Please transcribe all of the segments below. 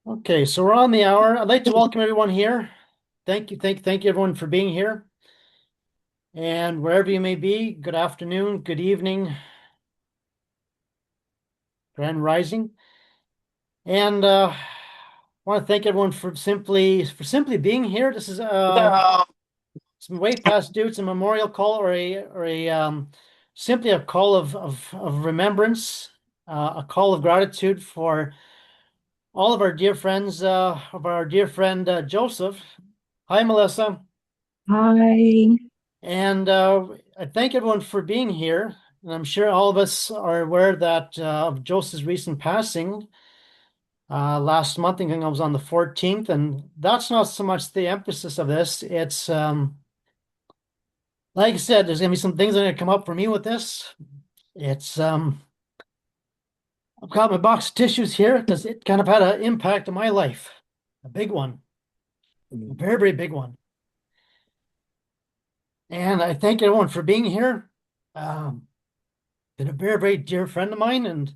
Okay, so we're on the hour. I'd like to welcome everyone here. Thank you everyone for being here. And wherever you may be, good afternoon, good evening, grand rising. And I want to thank everyone for simply being here. This is some way past due. It's a memorial call or simply a call of remembrance, a call of gratitude for all of our dear friends, of our dear friend Joseph. Hi, Melissa. Hi. And I thank everyone for being here. And I'm sure all of us are aware that of Joseph's recent passing last month. I think it was on the 14th. And that's not so much the emphasis of this. It's like I said, there's going to be some things that are going to come up for me with this. It's I've got my box of tissues here because it kind of had an impact on my life, a big one, a very, very big one. And I thank everyone for being here. Um, been a very, very dear friend of mine, and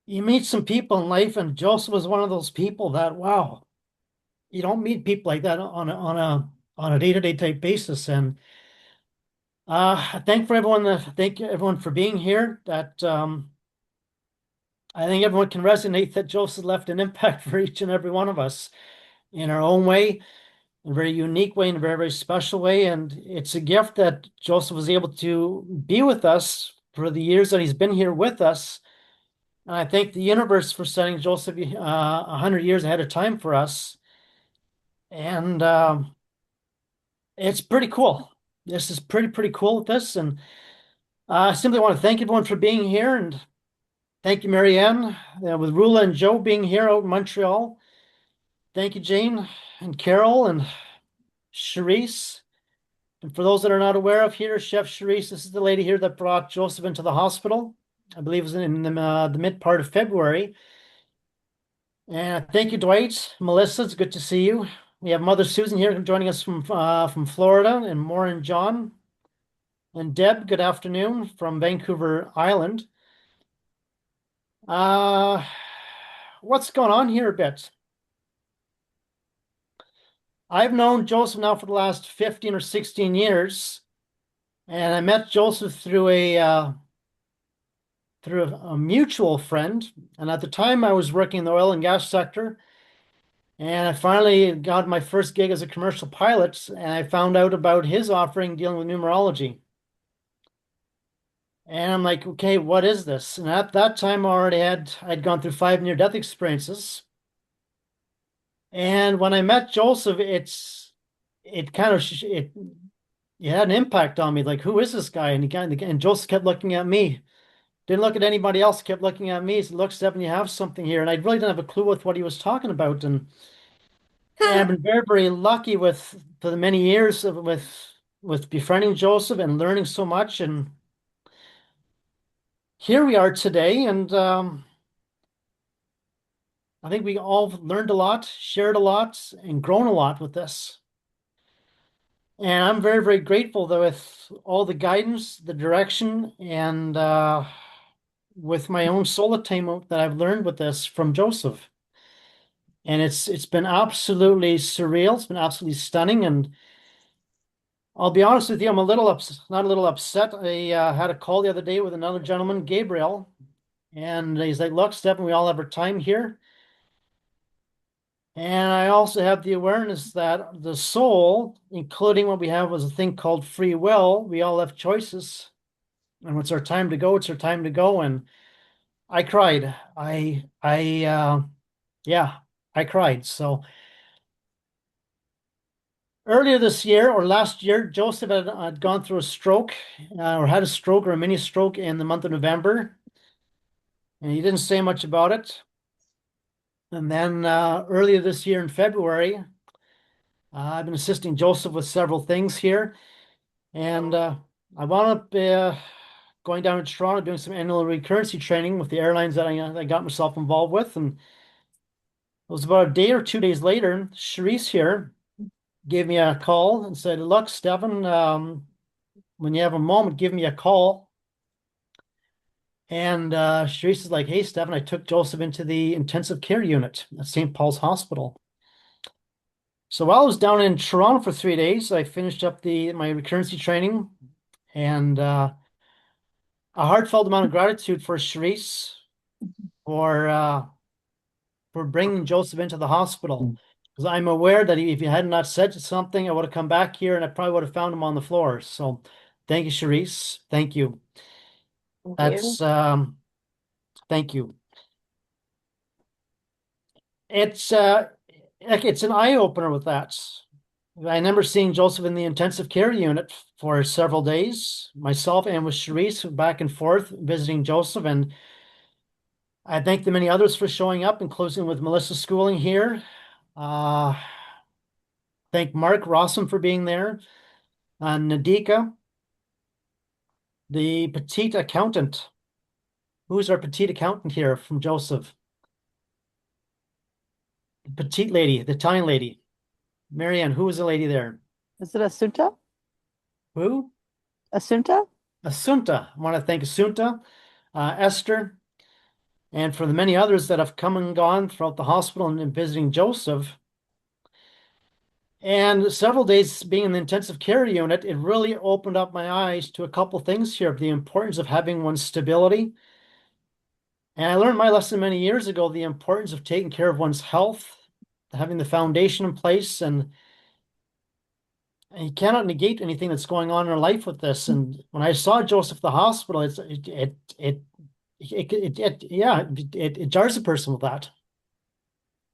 you meet some people in life, and Joseph was one of those people that, wow, you don't meet people like that on a day-to-day type basis. And thank everyone for being here. That I think everyone can resonate that Joseph left an impact for each and every one of us in our own way, in a very unique way, in a very, very special way. And it's a gift that Joseph was able to be with us for the years that he's been here with us. And I thank the universe for sending Joseph 100 years ahead of time for us. And it's pretty cool. This is pretty cool with this. And I simply want to thank everyone for being here. And thank you, Marianne, with Rula and Joe being here out in Montreal. Thank you, Jane and Carol and Charisse. And for those that are not aware of here, Chef Charisse, this is the lady here that brought Joseph into the hospital. I believe it was in the mid part of February. And thank you, Dwight. Melissa, it's good to see you. We have Mother Susan here joining us from Florida, and Maureen John. And Deb, good afternoon from Vancouver Island. Uh, what's going on here a bit? I've known Joseph now for the last 15 or 16 years, and I met Joseph through a mutual friend. And at the time, I was working in the oil and gas sector. And I finally got my first gig as a commercial pilot, and I found out about his offering dealing with numerology. And I'm like, okay, what is this? And at that time, I'd gone through 5 near-death experiences. And when I met Joseph, it kind of it had an impact on me. Like, who is this guy? And Joseph kept looking at me. Didn't look at anybody else. Kept looking at me. He said, "Look, Stephen, you have something here." And I really didn't have a clue with what he was talking about. And I've been very, very lucky with for the many years with befriending Joseph and learning so much. And here we are today. And I think we all learned a lot, shared a lot, and grown a lot with this. And I'm very, very grateful that with all the guidance, the direction, and with my own soul attainment that I've learned with this from Joseph. And it's been absolutely surreal. It's been absolutely stunning. And I'll be honest with you, I'm a little not a little upset. I had a call the other day with another gentleman, Gabriel, and he's like, "Look, Stephen, we all have our time here." And I also have the awareness that the soul, including what we have was a thing called free will, we all have choices. And when it's our time to go, it's our time to go. And I cried. Yeah, I cried. So earlier this year or last year, Joseph had gone through a stroke or had a stroke or a mini stroke in the month of November. And he didn't say much about it. And then earlier this year in February, I've been assisting Joseph with several things here. And I wound up going down to Toronto doing some annual recurrency training with the airlines that I got myself involved with. And it was about a day or 2 days later, Charisse here gave me a call and said, "Look, Stephen, when you have a moment, give me a call." And Sharice is like, hey, Stephen, I took Joseph into the intensive care unit at St. Paul's Hospital. So while I was down in Toronto for 3 days, I finished up my recurrency training and a heartfelt amount of gratitude for Sharice for uh, for bringing Joseph into the hospital. Because I'm aware that if he had not said something, I would have come back here and I probably would have found him on the floor. So thank you, Sharice. Thank you. Thank you. That's thank you. It's like it's an eye opener with that. I remember seeing Joseph in the intensive care unit for several days, myself and with Sharice back and forth visiting Joseph, and I thank the many others for showing up, including with Melissa Schooling here. Uh, thank Mark Rossum for being there, Nadika, the petite accountant. Who's our petite accountant here from Joseph? The petite lady, the Italian lady. Marianne, who was the lady there? Is it Assunta? Who? Assunta? Assunta. I want to thank Assunta, Esther, and for the many others that have come and gone throughout the hospital and visiting Joseph. And several days being in the intensive care unit, it really opened up my eyes to a couple things here, the importance of having one's stability. And I learned my lesson many years ago, the importance of taking care of one's health, having the foundation in place, and you cannot negate anything that's going on in our life with this. And when I saw Joseph at the hospital, it jars a person with that.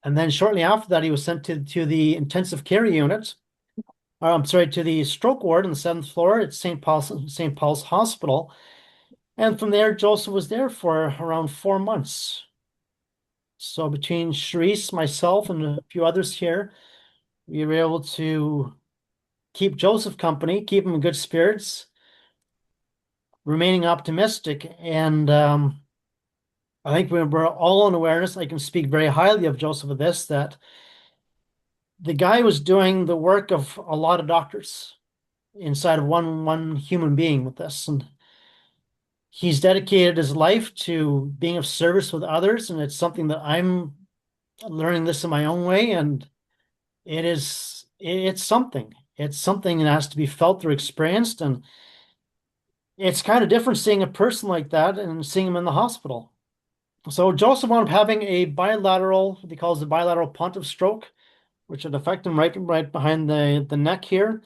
And then shortly after that, he was sent to the intensive care unit. Or, I'm sorry, to the stroke ward on the seventh floor at St. Paul's Hospital. And from there, Joseph was there for around 4 months. So between Sharice, myself, and a few others here, we were able to keep Joseph company, keep him in good spirits, remaining optimistic. And I think we're all in awareness. I can speak very highly of Joseph of this, that the guy was doing the work of a lot of doctors inside of one human being with this. And he's dedicated his life to being of service with others. And it's something that I'm learning this in my own way. And it's something. It's something that has to be felt or experienced. And it's kind of different seeing a person like that and seeing him in the hospital. So Joseph wound up having a bilateral, what he calls the bilateral pontiff stroke, which would affect him right behind the neck here.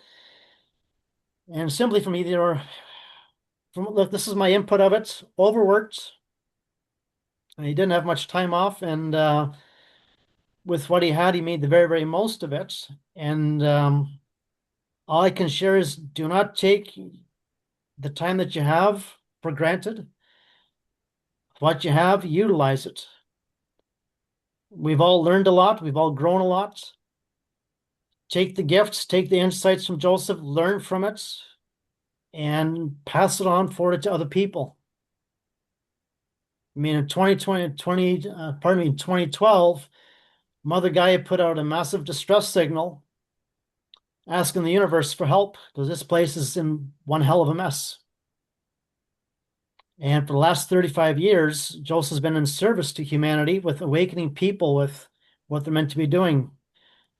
And simply from either look, this is my input of it, overworked. And he didn't have much time off, and with what he had, he made the very, very most of it. And all I can share is do not take the time that you have for granted. What you have, utilize it. We've all learned a lot. We've all grown a lot. Take the gifts, take the insights from Joseph, learn from it, and pass it on forward to other people. I mean, in 2012, Mother Gaia put out a massive distress signal asking the universe for help because this place is in one hell of a mess. And for the last 35 years, Joseph's been in service to humanity with awakening people with what they're meant to be doing.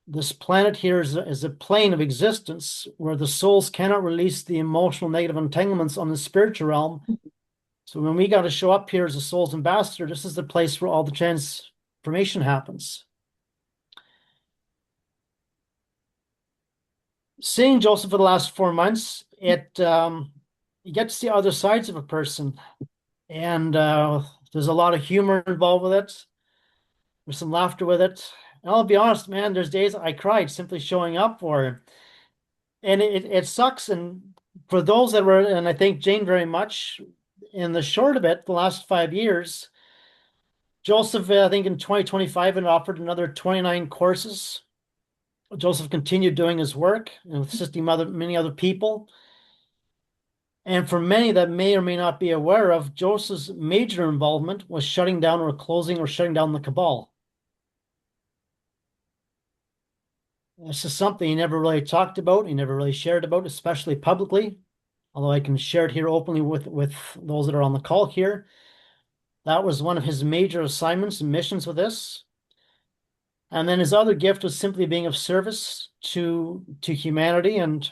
This planet here is a plane of existence where the souls cannot release the emotional negative entanglements on the spiritual realm. So when we got to show up here as a soul's ambassador, this is the place where all the transformation happens. Seeing Joseph for the last 4 months, you get to see other sides of a person, and there's a lot of humor involved with it. There's some laughter with it. And I'll be honest, man, there's days I cried simply showing up for him. And it sucks. And for those that were, and I thank Jane very much, in the short of it, the last 5 years, Joseph, I think in 2025, had offered another 29 courses. Joseph continued doing his work and assisting many other people. And for many that may or may not be aware of, Joseph's major involvement was shutting down or closing or shutting down the cabal. This is something he never really talked about, he never really shared about, especially publicly, although I can share it here openly with those that are on the call here. That was one of his major assignments and missions with this. And then his other gift was simply being of service to humanity and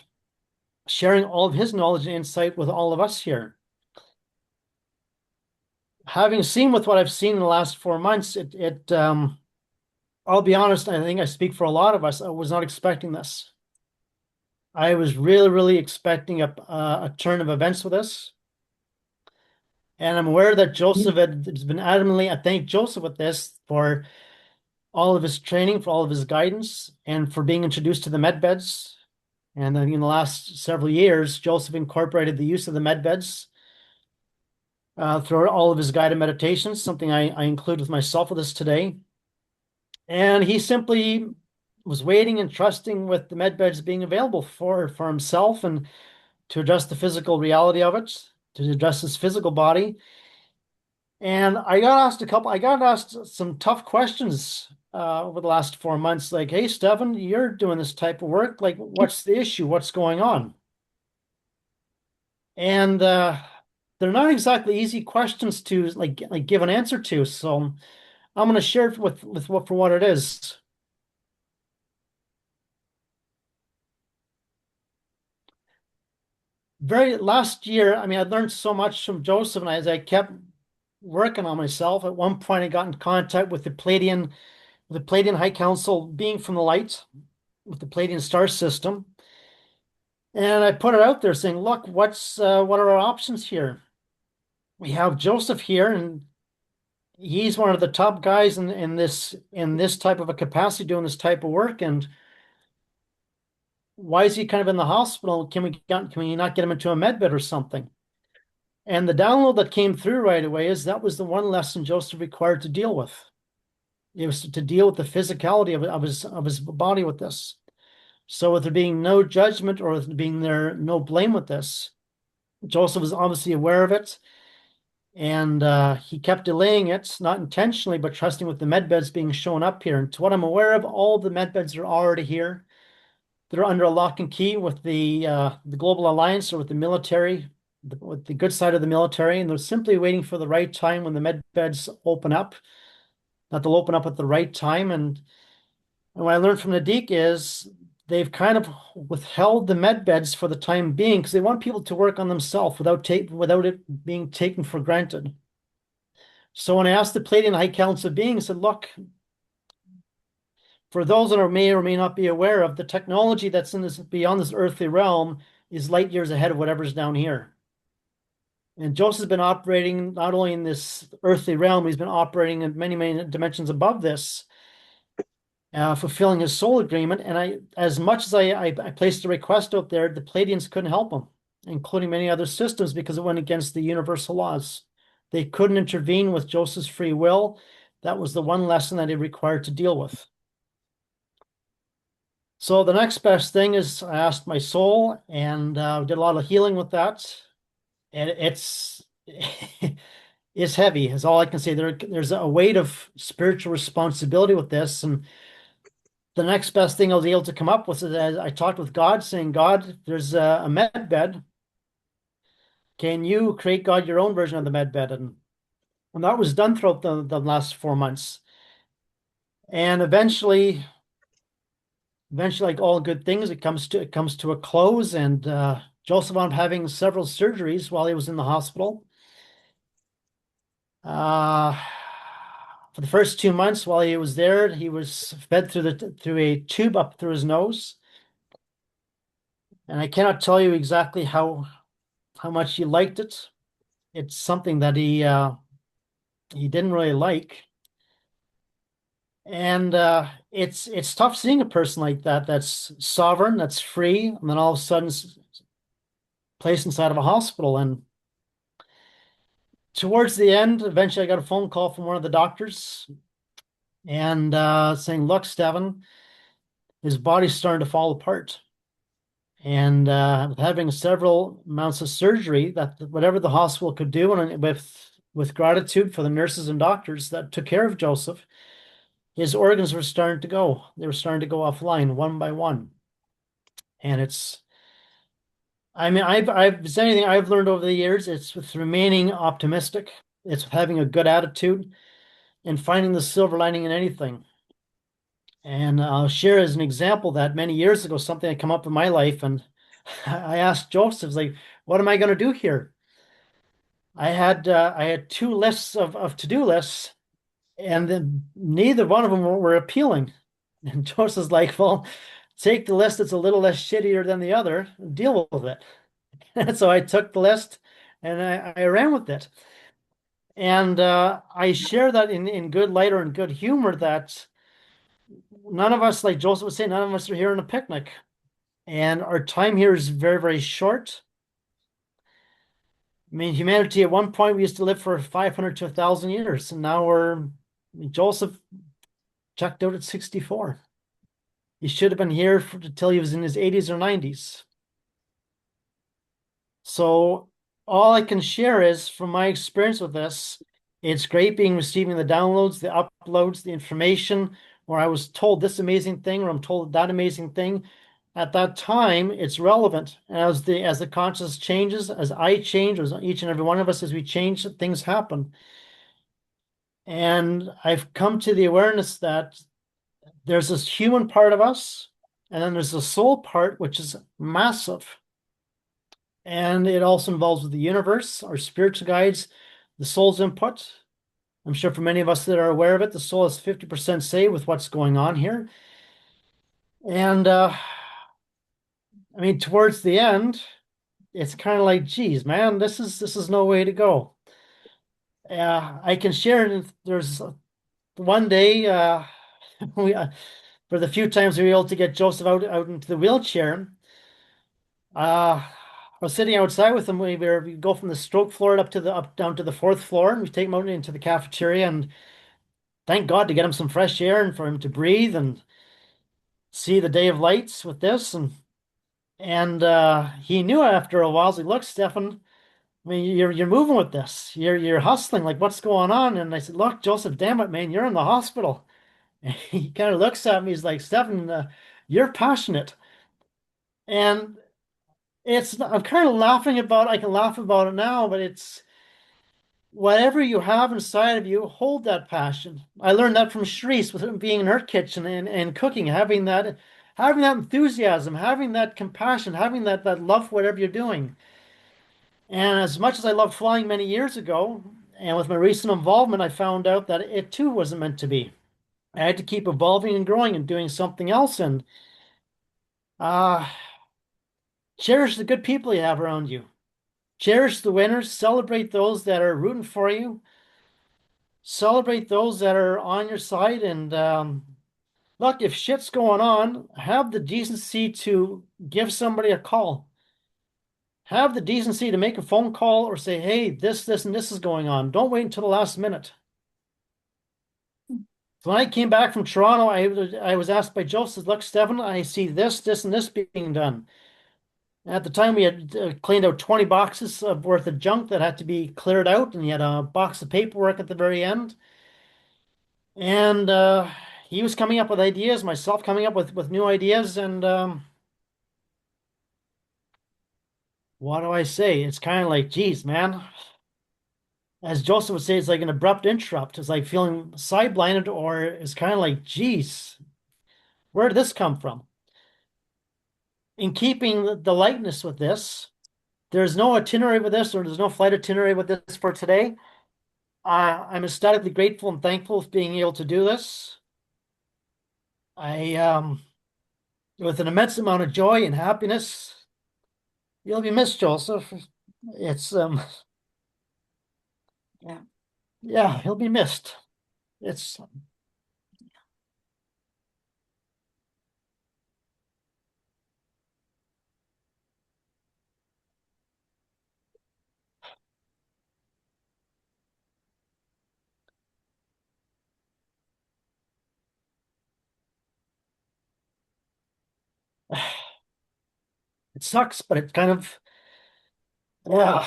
sharing all of his knowledge and insight with all of us here. Having seen with what I've seen in the last 4 months, I'll be honest, I think I speak for a lot of us. I was not expecting this. I was really, really expecting a turn of events with this. And I'm aware that Joseph has been adamantly, I thank Joseph with this for all of his training, for all of his guidance, and for being introduced to the med beds. And then in the last several years, Joseph incorporated the use of the med beds through all of his guided meditations, something I include with myself with this today. And he simply was waiting and trusting with the med beds being available for himself and to address the physical reality of it, to address his physical body. And I got asked some tough questions over the last 4 months, like, hey, Stefan, you're doing this type of work. Like, what's the issue? What's going on? And they're not exactly easy questions to like give an answer to. So I'm going to share it with what for what it is. Very last year, I mean, I learned so much from Joseph, and as I kept working on myself, at one point I got in contact with the Pleiadian High Council being from the light, with the Pleiadian star system. And I put it out there saying, look, what are our options here? We have Joseph here, and he's one of the top guys in this type of a capacity doing this type of work. And why is he kind of in the hospital? Can we not get him into a med bed or something? And the download that came through right away is that was the one lesson Joseph required to deal with. It was to deal with the physicality of his body with this. So with there being no judgment or with being there no blame with this, Joseph was obviously aware of it, and he kept delaying it, not intentionally, but trusting with the med beds being shown up here. And to what I'm aware of, all the med beds are already here. They're under a lock and key with the Global Alliance or with the military, with the good side of the military, and they're simply waiting for the right time when the med beds open up. That they'll open up at the right time. And what I learned from Nadik is they've kind of withheld the med beds for the time being because they want people to work on themselves without it being taken for granted. So when I asked the Pleiadian High Council being, I said, look, for those that may or may not be aware of, the technology that's in this beyond this earthly realm is light years ahead of whatever's down here. And Joseph's been operating not only in this earthly realm, he's been operating in many, many dimensions above this, fulfilling his soul agreement. And as much as I placed a request out there, the Pleiadians couldn't help him, including many other systems, because it went against the universal laws. They couldn't intervene with Joseph's free will. That was the one lesson that he required to deal with. So the next best thing is I asked my soul and did a lot of healing with that. And it's heavy, is all I can say. There's a weight of spiritual responsibility with this. And the next best thing I was able to come up with is I talked with God saying, God, there's a med bed. Can you create, God, your own version of the med bed? And that was done throughout the last 4 months. And eventually, like all good things, it comes to a close. And Joseph wound up having several surgeries while he was in the hospital. For the first 2 months while he was there, he was fed through a tube up through his nose. And I cannot tell you exactly how much he liked it. It's something that he didn't really like. And it's tough seeing a person like that that's sovereign, that's free, and then all of a sudden placed inside of a hospital. And towards the end, eventually I got a phone call from one of the doctors and saying, look, Stefan, his body's starting to fall apart. And having several amounts of surgery, that whatever the hospital could do, and with gratitude for the nurses and doctors that took care of Joseph, his organs were starting to go. They were starting to go offline one by one. And I mean, if there's anything I've learned over the years, it's with remaining optimistic. It's having a good attitude and finding the silver lining in anything. And I'll share as an example that many years ago, something had come up in my life, and I asked Joseph, like, what am I going to do here? I had two lists of to-do lists, and then neither one of them were appealing. And Joseph's like, well, take the list that's a little less shittier than the other, and deal with it. And so I took the list and I ran with it. And I share that in good light or in good humor that none of us, like Joseph was saying, none of us are here on a picnic. And our time here is very, very short. I mean, humanity at one point we used to live for 500 to 1,000 years, and now Joseph checked out at 64. He should have been here until he was in his 80s or 90s. So all I can share is from my experience with this, it's great being receiving the downloads, the uploads, the information where I was told this amazing thing or I'm told that amazing thing. At that time, it's relevant. And as the consciousness changes, as I change, as each and every one of us, as we change, things happen. And I've come to the awareness that there's this human part of us, and then there's the soul part, which is massive. And it also involves the universe, our spiritual guides, the soul's input. I'm sure for many of us that are aware of it, the soul has 50% say with what's going on here. And I mean, towards the end, it's kind of like, geez, man, this is no way to go. I can share. There's one day we for the few times we were able to get Joseph out into the wheelchair. I was sitting outside with him. We go from the stroke floor up down to the fourth floor, and we take him out into the cafeteria. And thank God to get him some fresh air and for him to breathe and see the day of lights with this. And he knew after a while. I was like, "Look, Stefan, I mean, you're moving with this. You're hustling. Like, what's going on?" And I said, "Look, Joseph, damn it, man, you're in the hospital." And he kind of looks at me. He's like, "Stefan, you're passionate." And I'm kind of laughing about. I can laugh about it now, but it's whatever you have inside of you, hold that passion. I learned that from Sharice with being in her kitchen and cooking, having that enthusiasm, having that compassion, having that love for whatever you're doing. And as much as I loved flying many years ago, and with my recent involvement, I found out that it too wasn't meant to be. I had to keep evolving and growing and doing something else. And uh, cherish the good people you have around you. Cherish the winners. Celebrate those that are rooting for you. Celebrate those that are on your side. And look, if shit's going on, have the decency to give somebody a call. Have the decency to make a phone call or say, hey, this, and this is going on. Don't wait until the last minute. So when I came back from Toronto, I was asked by Joseph, look, Stefan, I see this, and this being done. At the time, we had cleaned out 20 boxes of worth of junk that had to be cleared out, and he had a box of paperwork at the very end. And he was coming up with ideas, myself coming up with new ideas, and what do I say? It's kind of like, geez, man. As Joseph would say, it's like an abrupt interrupt. It's like feeling side-blinded, or it's kind of like, geez, where did this come from? In keeping the lightness with this, there's no itinerary with this, or there's no flight itinerary with this for today. I'm ecstatically grateful and thankful for being able to do this. I, with an immense amount of joy and happiness. You'll be missed, Joseph. It's Yeah. yeah, he'll be missed. It's it sucks, but it's kind of yeah.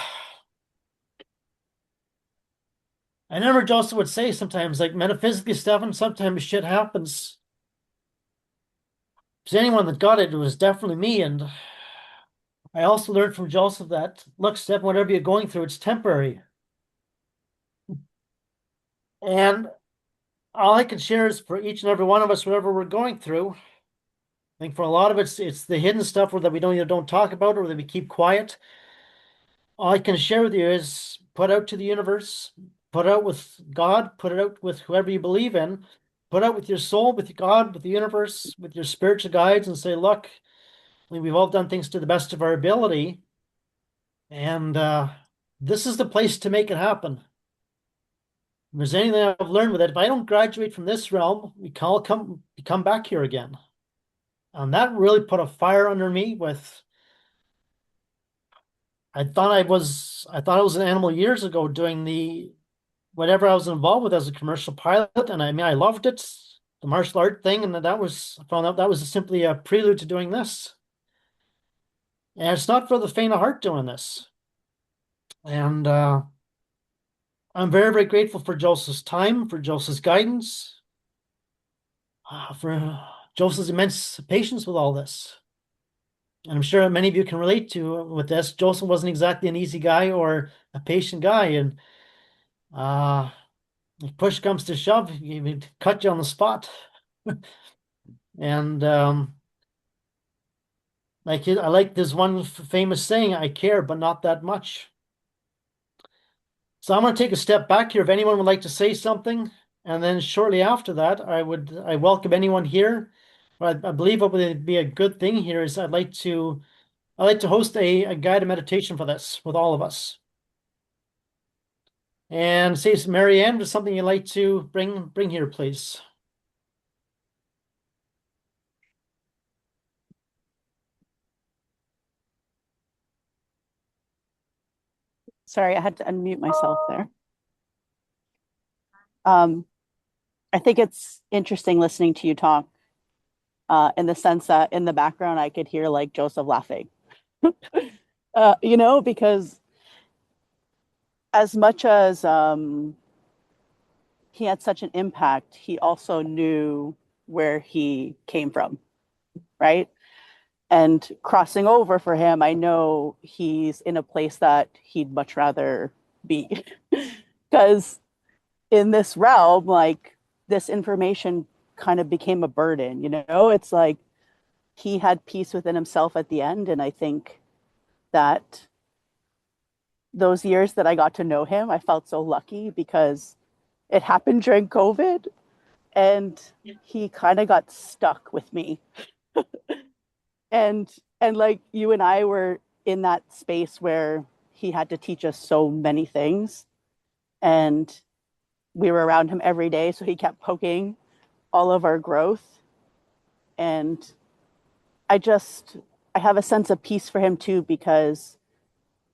I remember Joseph would say sometimes, like metaphysically, Stefan, sometimes shit happens. To anyone that got it, it was definitely me. And I also learned from Joseph that, look, Stefan, whatever you're going through, it's temporary. And all I can share is for each and every one of us, whatever we're going through. I think for a lot of it's the hidden stuff that we don't either don't talk about or that we keep quiet. All I can share with you is put out to the universe, put out with God, put it out with whoever you believe in, put out with your soul, with God, with the universe, with your spiritual guides, and say, look, we've all done things to the best of our ability, and this is the place to make it happen. If there's anything I've learned with it, if I don't graduate from this realm, we can all come back here again. And that really put a fire under me with I thought I was an animal years ago doing the whatever I was involved with as a commercial pilot, and I mean I loved it, the martial art thing, and that was I found out that was simply a prelude to doing this. And it's not for the faint of heart doing this. And I'm very, very grateful for Joseph's time, for Joseph's guidance, for Joseph's immense patience with all this. And I'm sure many of you can relate to with this. Joseph wasn't exactly an easy guy or a patient guy, and uh, if push comes to shove, he would cut you on the spot. And I like this one famous saying, "I care, but not that much." So I'm going to take a step back here. If anyone would like to say something, and then shortly after that, I welcome anyone here. I believe what would be a good thing here is I'd like to host a guided meditation for this with all of us. And say, Mary Ann, there's something you'd like to bring here, please. Sorry, I had to unmute myself there. Um, I think it's interesting listening to you talk, in the sense that in the background I could hear like Joseph laughing. Because as much as he had such an impact, he also knew where he came from, right? And crossing over for him, I know he's in a place that he'd much rather be. Because in this realm, like this information kind of became a burden, It's like he had peace within himself at the end. And I think that those years that I got to know him, I felt so lucky because it happened during COVID and he kind of got stuck with me. And like you and I were in that space where he had to teach us so many things and we were around him every day, so he kept poking all of our growth. And I just I have a sense of peace for him too, because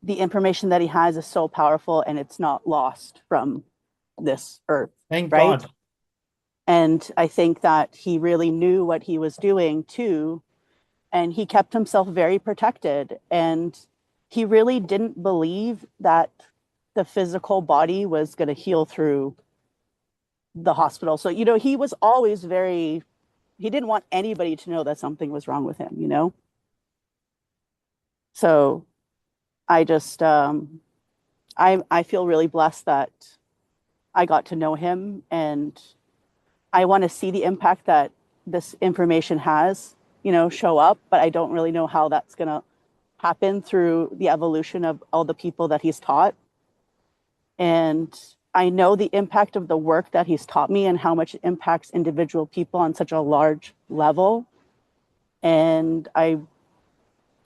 the information that he has is so powerful and it's not lost from this earth, Thank right? God. And I think that he really knew what he was doing too, and he kept himself very protected, and he really didn't believe that the physical body was going to heal through the hospital. So, he was always he didn't want anybody to know that something was wrong with him. So I just, I feel really blessed that I got to know him, and I want to see the impact that this information has, show up, but I don't really know how that's going to happen through the evolution of all the people that he's taught. And I know the impact of the work that he's taught me and how much it impacts individual people on such a large level. And I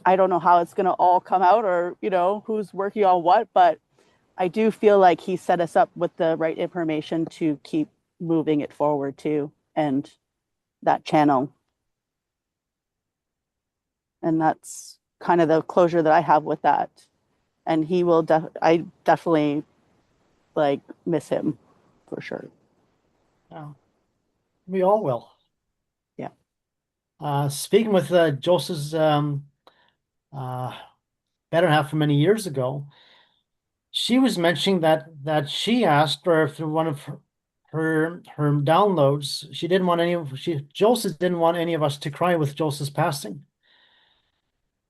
don't know how it's going to all come out, or, who's working on what, but I do feel like he set us up with the right information to keep moving it forward too, and that channel. And that's kind of the closure that I have with that. And I definitely like miss him for sure. Yeah, we all will. Yeah. Speaking with Joseph's uh, better half from many years ago, she was mentioning that she asked for one of her downloads. She didn't want Joseph didn't want any of us to cry with Joseph's passing.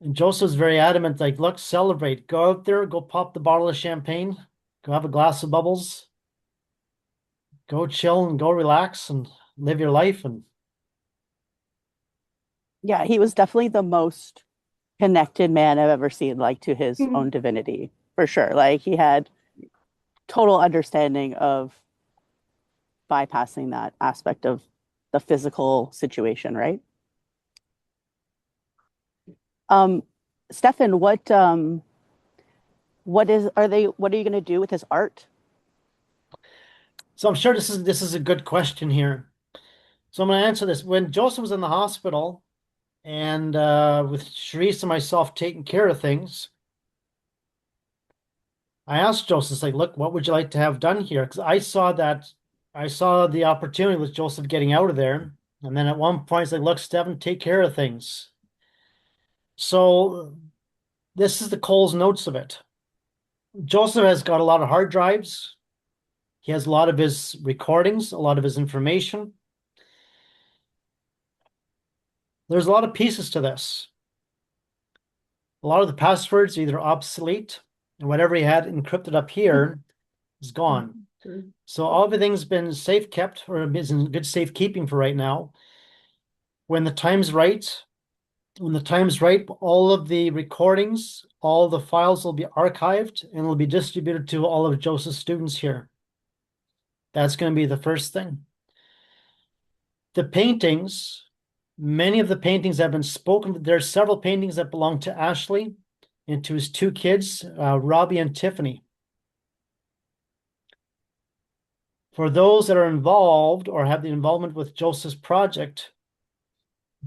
And Joseph's very adamant, like, look, celebrate. Go out there, go pop the bottle of champagne, go have a glass of bubbles. go chill and go relax and live your life. And Yeah, he was definitely the most connected man I've ever seen, like to his Mhm. own divinity, for sure. Like he had total understanding of bypassing that aspect of the physical situation, right? Um, Stefan, what are you going to do with his art? So I'm sure this is a good question here. So I'm going to answer this. When Joseph was in the hospital and with Sharice and myself taking care of things, I asked Joseph, like, look, what would you like to have done here? Because I saw the opportunity with Joseph getting out of there. And then at one point, it's like, look, Stephen, take care of things. So this is the Cole's notes of it. Joseph has got a lot of hard drives. He has a lot of his recordings, a lot of his information. There's a lot of pieces to this. A lot of the passwords are either obsolete, and whatever he had encrypted up here is gone. So all everything's been safe kept or is in good safekeeping for right now. When the time's right, when the time's right, all of the recordings, all the files will be archived and will be distributed to all of Joseph's students here. That's going to be the first thing. The paintings, many of the paintings have been spoken. There are several paintings that belong to Ashley and to his two kids, Robbie and Tiffany. For those that are involved or have the involvement with Joseph's project,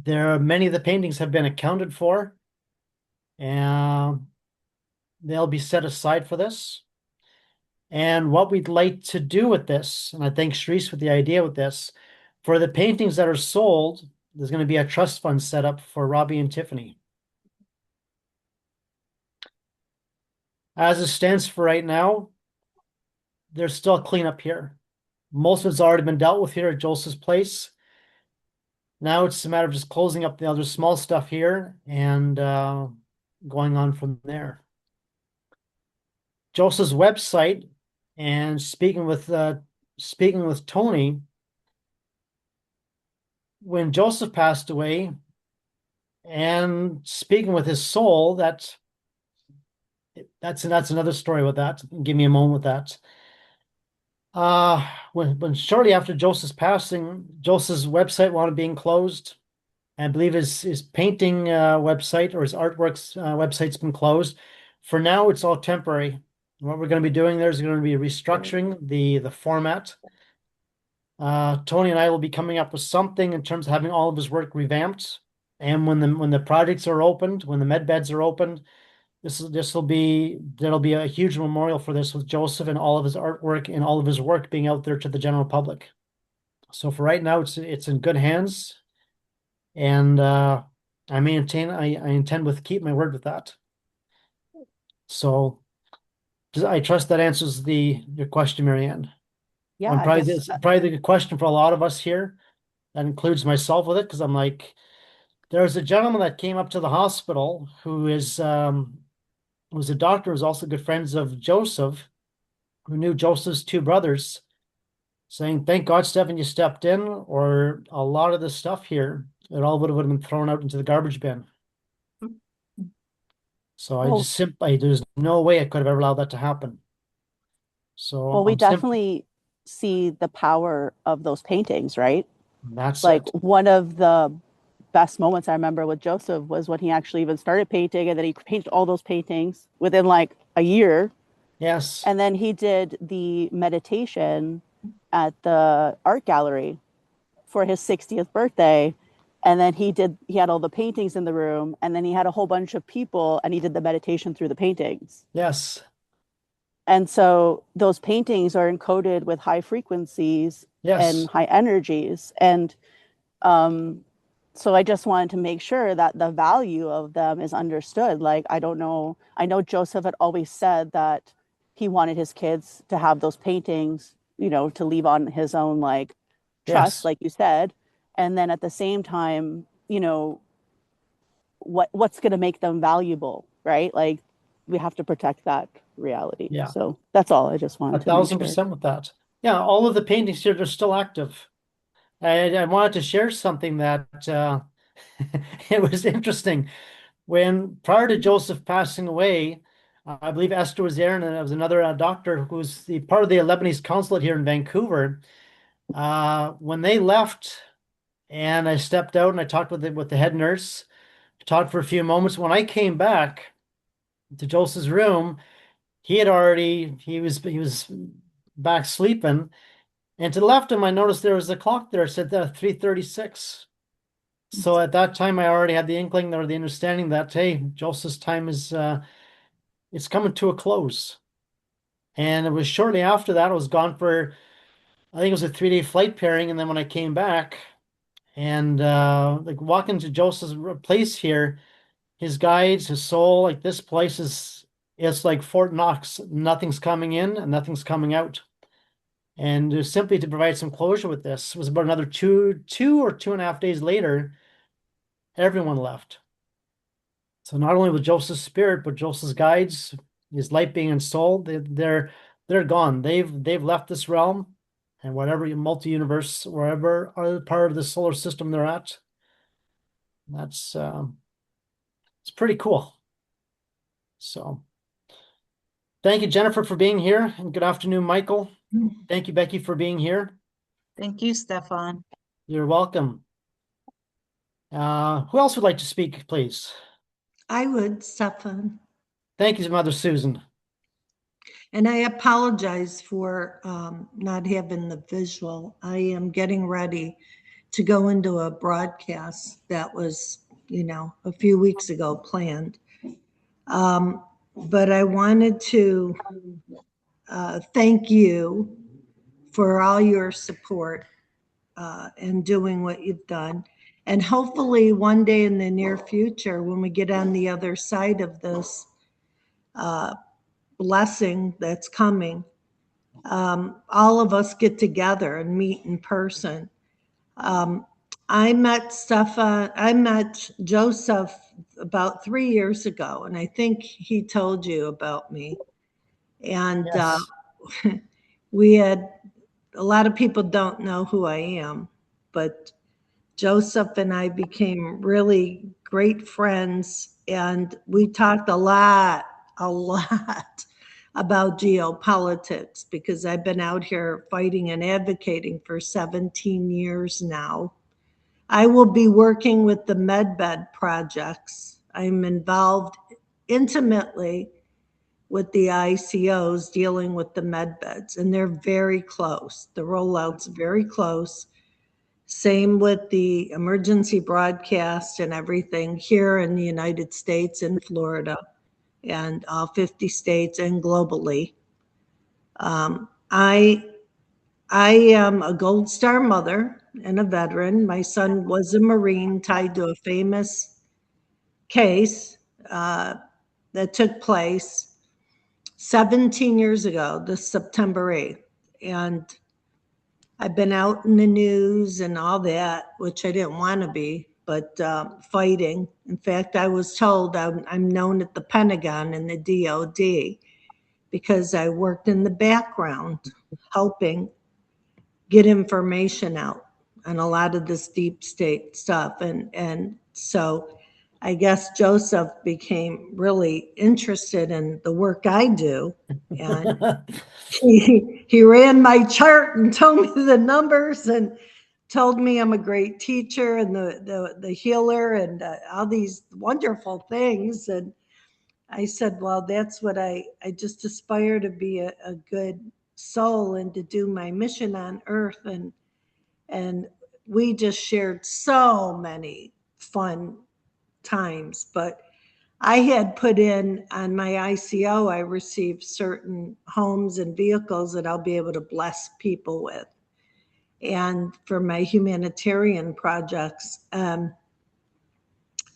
there are many of the paintings have been accounted for, and they'll be set aside for this. And what we'd like to do with this, and I thank Sharice with the idea with this, for the paintings that are sold, there's going to be a trust fund set up for Robbie and Tiffany. As it stands for right now, there's still cleanup here. Most of it's already been dealt with here at Joseph's place. Now it's a matter of just closing up the other small stuff here and going on from there. Joseph's website and speaking with Tony, when Joseph passed away, and speaking with his soul, that's another story with that. Give me a moment with that. When shortly after Joseph's passing, Joseph's website wound being closed. I believe his painting website or his artworks website's been closed. For now, it's all temporary. What we're going to be doing there is going to be restructuring the format. Tony and I will be coming up with something in terms of having all of his work revamped. And when the projects are opened, when the med beds are opened, there'll be a huge memorial for this with Joseph and all of his artwork and all of his work being out there to the general public. So for right now, it's in good hands, and I intend with keep my word with that. So I trust that answers your question, Marianne. Yeah, And I just probably the question for a lot of us here. That includes myself with it because I'm like, there's a gentleman that came up to the hospital who was a doctor, who's also good friends of Joseph, who knew Joseph's two brothers, saying, "Thank God, Stephen, you stepped in, or a lot of the stuff here, it all would have been thrown out into the garbage bin." So well, there's no way I could have ever allowed that to happen. So well, we I'm simply, definitely see the power of those paintings, right? that's Like it. one of the best moments I remember with Joseph was when he actually even started painting, and then he painted all those paintings within like a year. Yes, And then he did the meditation at the art gallery for his 60th birthday. And then he had all the paintings in the room, and then he had a whole bunch of people, and he did the meditation through the paintings. yes, And so those paintings are encoded with high frequencies and yes, high energies. And um, so I just wanted to make sure that the value of them is understood. Like, I don't know, I know Joseph had always said that he wanted his kids to have those paintings, to leave on his own, like, trust, yes, like you said. And then at the same time, what's going to make them valuable, right? Like, we have to protect that reality. yeah, So that's all. I just a wanted to make thousand sure. percent with that. Yeah, all of the paintings here, they're still active. I wanted to share something that it was interesting. When prior to Joseph passing away, I believe Esther was there, and there was another doctor who was the part of the Lebanese consulate here in Vancouver. When they left, and I stepped out and I talked with the head nurse, talked for a few moments. When I came back to Joseph's room, he was back sleeping, and to the left of him, I noticed there was a clock there. It said 3:36. So at that time, I already had the inkling or the understanding that, hey, Joseph's time is it's coming to a close. And it was shortly after that, I was gone for, I think it was a 3-day flight pairing. And then when I came back and like walking to Joseph's place here, his guides, his soul, like this place is, it's like Fort Knox. Nothing's coming in and nothing's coming out. And just simply to provide some closure with this, it was about another two or 2.5 days later, everyone left. So not only with Joseph's spirit, but Joseph's guides, his light being and soul, they're gone. They've left this realm, and whatever multi-universe, wherever other part of the solar system they're at, that's it's pretty cool. So thank you, Jennifer, for being here, and good afternoon, Michael. Thank you, Becky, for being here. Thank you, Stefan. You're welcome. Who else would like to speak, please? I would, Stefan. Thank you, Mother Susan. And I apologize for not having the visual. I am getting ready to go into a broadcast that was, a few weeks ago planned. But I wanted to thank you for all your support and doing what you've done. And hopefully one day in the near future, when we get on the other side of this blessing that's coming, all of us get together and meet in person. I met Joseph about 3 years ago, and I think he told you about me. And Yes. we had, a lot of people don't know who I am, but Joseph and I became really great friends, and we talked a lot about geopolitics because I've been out here fighting and advocating for 17 years now. I will be working with the medbed projects. I'm involved intimately with the ICOs dealing with the medbeds, and they're very close. The rollout's very close. Same with the emergency broadcast and everything here in the United States and Florida and all 50 states and globally. I am a Gold Star mother and a veteran. My son was a Marine tied to a famous case that took place 17 years ago, this September 8th. And I've been out in the news and all that, which I didn't want to be, but fighting. In fact, I was told I'm known at the Pentagon and the DOD because I worked in the background helping get information out on a lot of this deep state stuff. And so I guess Joseph became really interested in the work I do. And he ran my chart and told me the numbers and told me I'm a great teacher and the healer and all these wonderful things. And I said, well, that's what I just aspire to be a good soul and to do my mission on earth. And we just shared so many fun times. But I had put in on my ICO, I received certain homes and vehicles that I'll be able to bless people with. And for my humanitarian projects, I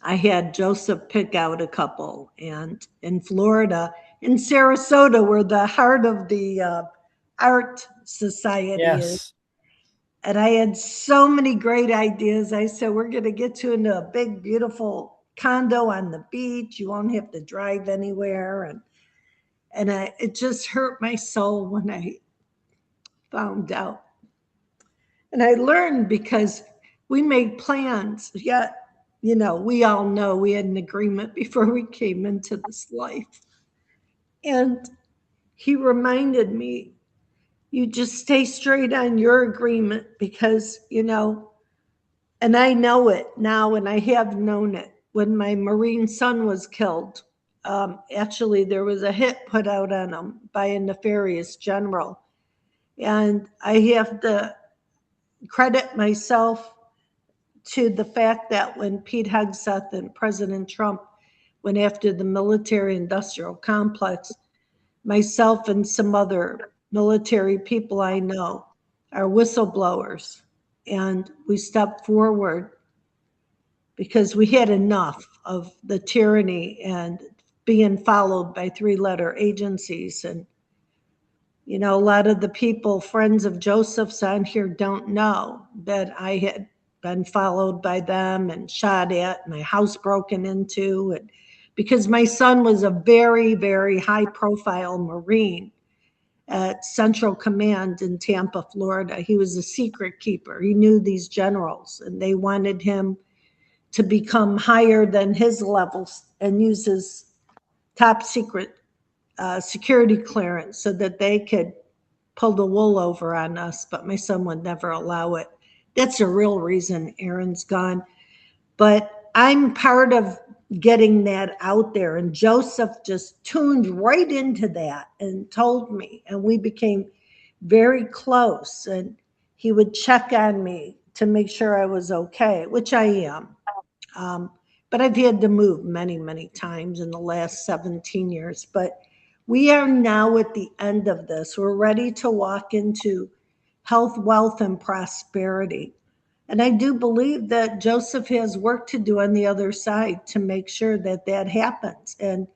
had Joseph pick out a couple. And in Florida, in Sarasota, where the heart of the art society is. Yes. And I had so many great ideas. I said, we're going to get you into a big, beautiful condo on the beach. You won't have to drive anywhere. And it just hurt my soul when I found out. And I learned because we made plans, yet, we all know we had an agreement before we came into this life. And he reminded me, you just stay straight on your agreement because, and I know it now, and I have known it. When my Marine son was killed, actually, there was a hit put out on him by a nefarious general. And I have to credit myself to the fact that when Pete Hegseth and President Trump went after the military industrial complex, myself and some other military people I know are whistleblowers. And we stepped forward because we had enough of the tyranny and being followed by three-letter agencies. And, a lot of the people, friends of Joseph's on here, don't know that I had been followed by them and shot at, my house broken into. And because my son was a very, very high-profile Marine at Central Command in Tampa, Florida. He was a secret keeper. He knew these generals, and they wanted him to become higher than his levels and use his top secret security clearance so that they could pull the wool over on us. But my son would never allow it. That's the real reason Aaron's gone. But I'm part of getting that out there. And Joseph just tuned right into that and told me, and we became very close. And he would check on me to make sure I was okay, which I am. But I've had to move many, many times in the last 17 years. But we are now at the end of this. We're ready to walk into health, wealth, and prosperity. And I do believe that Joseph has work to do on the other side to make sure that that happens. And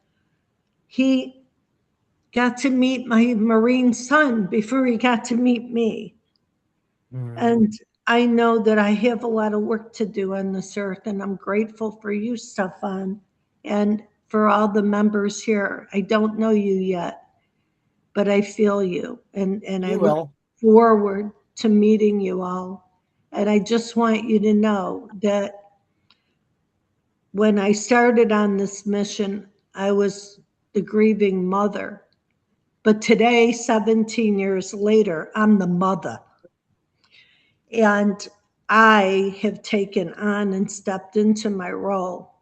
he got to meet my Marine son before he got to meet me. And I know that I have a lot of work to do on this earth, and I'm grateful for you, Stefan, and for all the members here. I don't know you yet, but I feel you, and I You look will. forward to meeting you all. And I just want you to know that when I started on this mission, I was the grieving mother. But today, 17 years later, I'm the mother. And I have taken on and stepped into my role.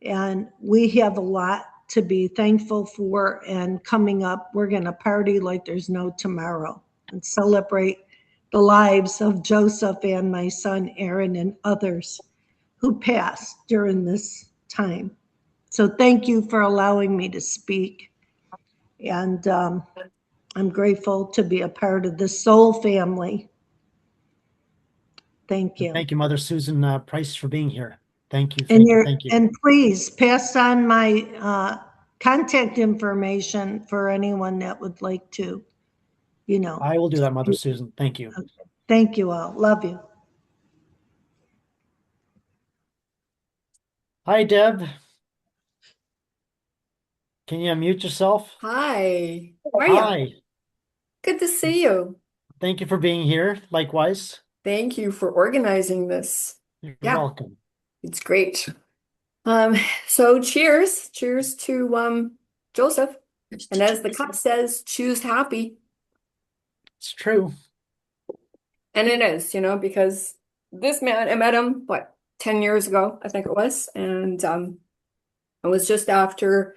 And we have a lot to be thankful for. And coming up, we're going to party like there's no tomorrow and celebrate the lives of Joseph and my son, Aaron, and others who passed during this time. So thank you for allowing me to speak. And I'm grateful to be a part of the Soul family. Thank you. Thank you, Mother Susan Price, for being here. Thank you, thank you, thank you. And please pass on my contact information for anyone that would like to, I will do that, Mother Susan. Thank you. Okay. Thank you all. Love you. Hi, Deb. Can you unmute yourself? Hi, how are you? Hi. Good to see you. Thank you for being here. Likewise. Thank you for organizing this. You're Yeah, welcome. it's great. So cheers. Cheers to Joseph. And as the cup says, choose happy. It's true. And it is, because this man, I met him, what, 10 years ago, I think it was. And it was just after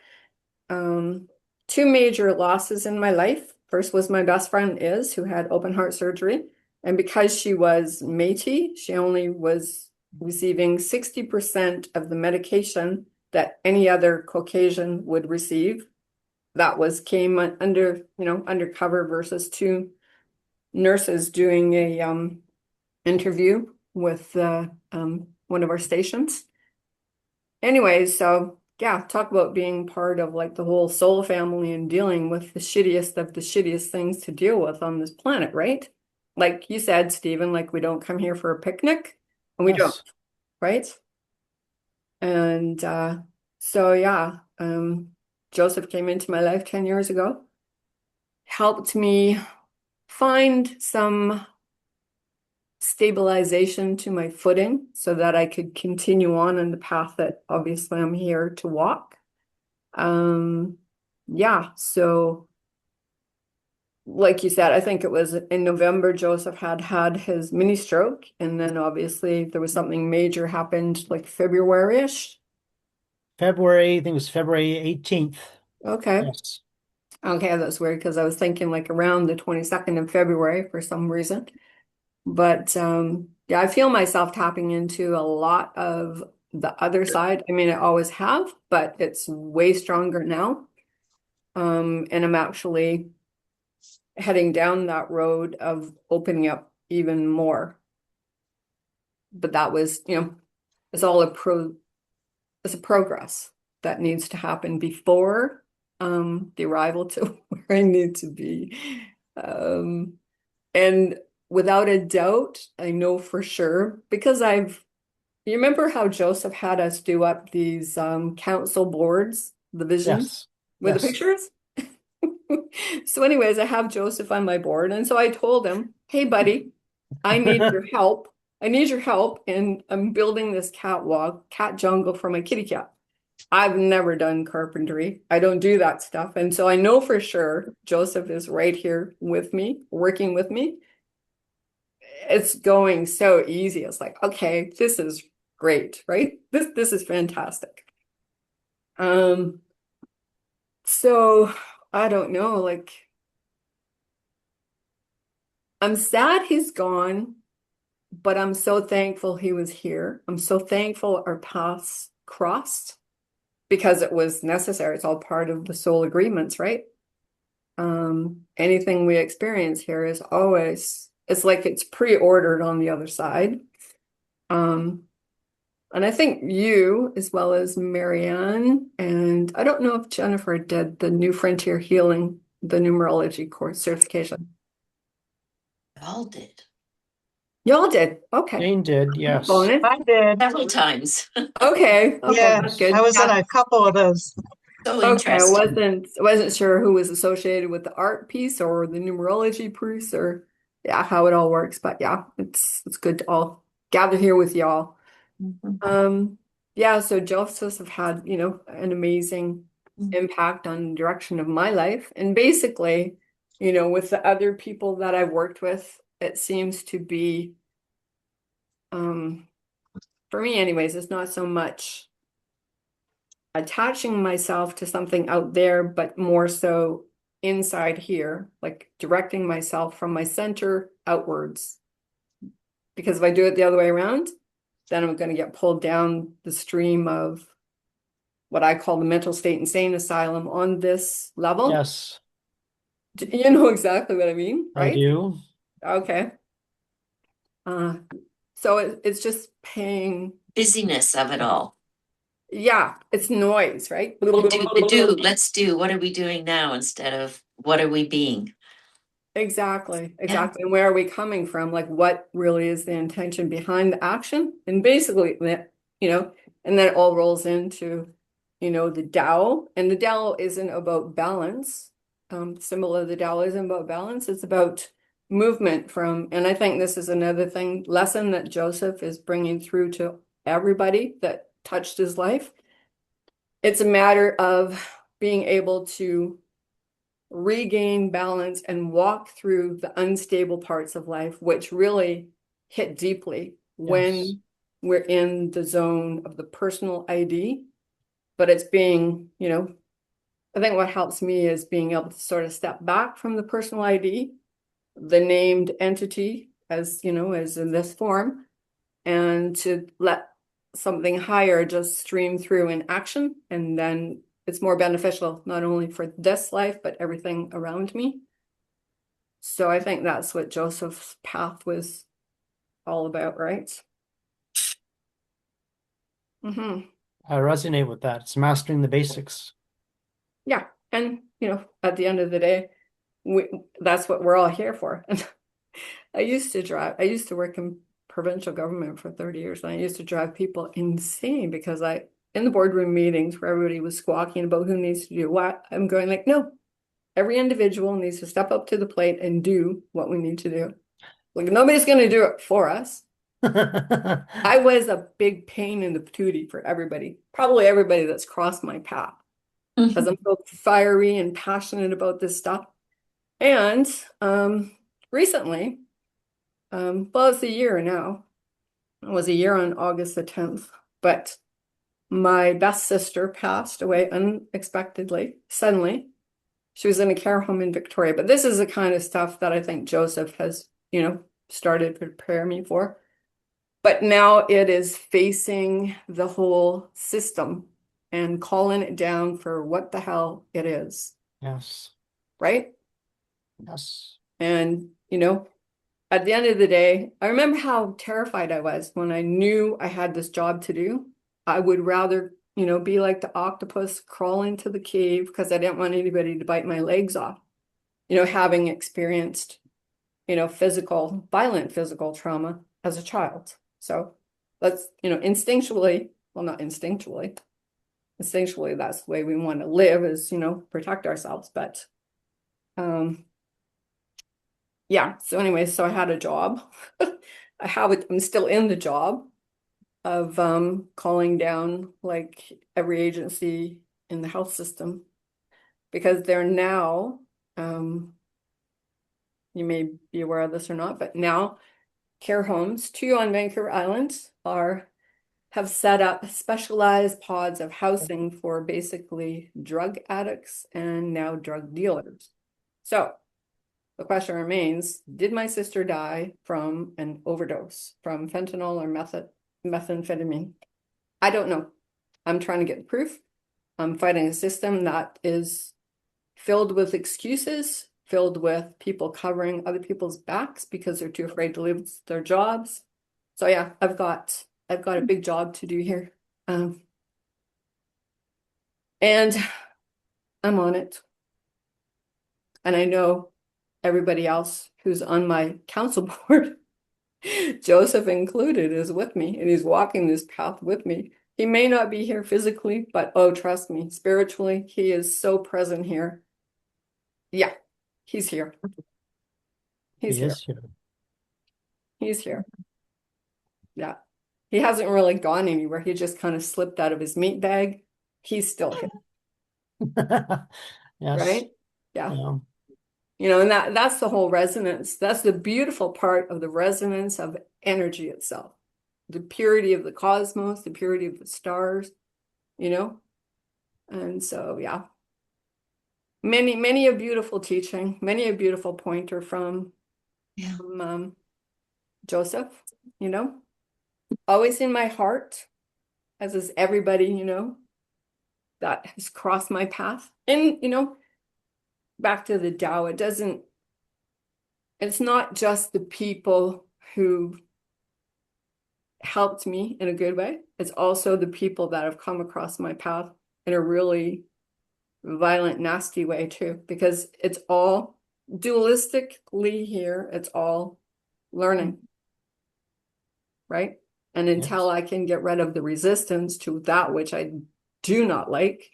two major losses in my life. First was my best friend who had open heart surgery. And because she was Métis, she only was receiving 60% of the medication that any other Caucasian would receive. That came under, undercover versus two nurses doing a interview with one of our stations. Anyways, so yeah, talk about being part of like the whole soul family and dealing with the shittiest of the shittiest things to deal with on this planet, right? Like you said, Stephen, like we don't come here for a picnic, and we don't, Yes. right? And so yeah, Joseph came into my life 10 years ago, helped me find some stabilization to my footing so that I could continue on the path that obviously I'm here to walk. Yeah, so like you said, I think it was in November, Joseph had his mini stroke, and then obviously there was something major happened like February-ish. February, I think it was February 18th. Okay. Yes. Okay, that's weird because I was thinking like around the 22nd of February for some reason. But yeah, I feel myself tapping into a lot of the other side. I mean, I always have, but it's way stronger now. And I'm actually heading down that road of opening up even more. But that was, it's all it's a progress that needs to happen before the arrival to where I need to be. Um, and without a doubt, I know for sure because you remember how Joseph had us do up these council boards, the vision Yes. with the Yes. pictures? So anyways, I have Joseph on my board. And so I told him, hey, buddy, I need your help. I need your help. And I'm building this cat jungle for my kitty cat. I've never done carpentry. I don't do that stuff. And so I know for sure Joseph is right here with me, working with me. It's going so easy. It's like, okay, this is great, right? This is fantastic. Um, so I don't know, like I'm sad he's gone, but I'm so thankful he was here. I'm so thankful our paths crossed because it was necessary. It's all part of the soul agreements, right? Anything we experience here is always, it's like it's pre-ordered on the other side. Um, and I think you, as well as Marianne, and I don't know if Jennifer did the New Frontier Healing, the numerology course certification. All did Y'all did. Okay. Jane did, yes. Bonus. I did. several times. Okay. Okay, Yeah, that's good. I was in Yeah. a couple of those. So Okay, I interesting. wasn't sure who was associated with the art piece or the numerology piece or yeah, how it all works. But yeah, it's good to all gather here with y'all. Mhm. Yeah, so Joseph have had, an amazing impact on the direction of my life. And basically, with the other people that I've worked with, it seems to be for me anyways, it's not so much attaching myself to something out there, but more so inside here, like directing myself from my center outwards. Because if I do it the other way around, then I'm going to get pulled down the stream of what I call the mental state insane asylum on this level. Yes, You know exactly what I mean, I right? do. Okay. So it's just paying. Busyness of it all. Yeah, it's noise, right? Let's do. What are we doing now instead of what are we being? Exactly, Yeah. exactly. And where are we coming from? Like, what really is the intention behind the action? And basically, and then it all rolls into, the Tao. And the Tao isn't about balance. Similar, the Tao isn't about balance. It's about movement from, and I think this is another lesson that Joseph is bringing through to everybody that touched his life. It's a matter of being able to regain balance and walk through the unstable parts of life, which really hit deeply Yes. when we're in the zone of the personal ID. But it's being, I think what helps me is being able to sort of step back from the personal ID, the named entity, as as in this form, and to let something higher just stream through in action, and then it's more beneficial not only for this life but everything around me. So I think that's what Joseph's path was all about, right? I resonate with that. It's mastering the basics. Yeah, and at the end of the day, that's what we're all here for. I used to work in provincial government for 30 years, and I used to drive people insane because in the boardroom meetings where everybody was squawking about who needs to do what, I'm going like, no, every individual needs to step up to the plate and do what we need to do. Like nobody's going to do it for us. I was a big pain in the patootie for everybody, probably everybody that's crossed my path, because I'm so fiery and passionate about this stuff. And recently, well, it's a year now. It was a year on August the 10th, but my best sister passed away unexpectedly, suddenly. She was in a care home in Victoria, but this is the kind of stuff that I think Joseph has, started to prepare me for. But now it is facing the whole system and calling it down for what the hell it is. Yes. Right? Yes. And, at the end of the day, I remember how terrified I was when I knew I had this job to do. I would rather, be like the octopus crawling to the cave because I didn't want anybody to bite my legs off, having experienced, violent physical trauma as a child. So that's, instinctually, well, not instinctually, that's the way we want to live is, protect ourselves. But yeah, so anyway, so I had a job. I'm still in the job of calling down like every agency in the health system because they're now, you may be aware of this or not, but now care homes, 2 on Vancouver Island, have set up specialized pods of housing for basically drug addicts and now drug dealers. So the question remains, did my sister die from an overdose, from fentanyl or methamphetamine? I don't know. I'm trying to get the proof. I'm fighting a system that is filled with excuses, filled with people covering other people's backs because they're too afraid to lose their jobs. So yeah, I've got a big job to do here. And I'm on it. And I know everybody else who's on my council board, Joseph included, is with me and he's walking this path with me. He may not be here physically, but oh, trust me, spiritually, he is so present here. Yeah, he's here. He's here. He's here. Yeah. He hasn't really gone anywhere. He just kind of slipped out of his meat bag. He's still here. Yes. Right? Yeah. Yeah. And that's the whole resonance. That's the beautiful part of the resonance of energy itself. The purity of the cosmos, the purity of the stars, And so, yeah. Many a beautiful teaching, many a beautiful pointer from Joseph, always in my heart, as is everybody, that has crossed my path. And, back to the Tao, it's not just the people who helped me in a good way. It's also the people that have come across my path in a really violent, nasty way too, because it's all dualistically here. It's all learning, right? And until I can get rid of the resistance to that which I do not like,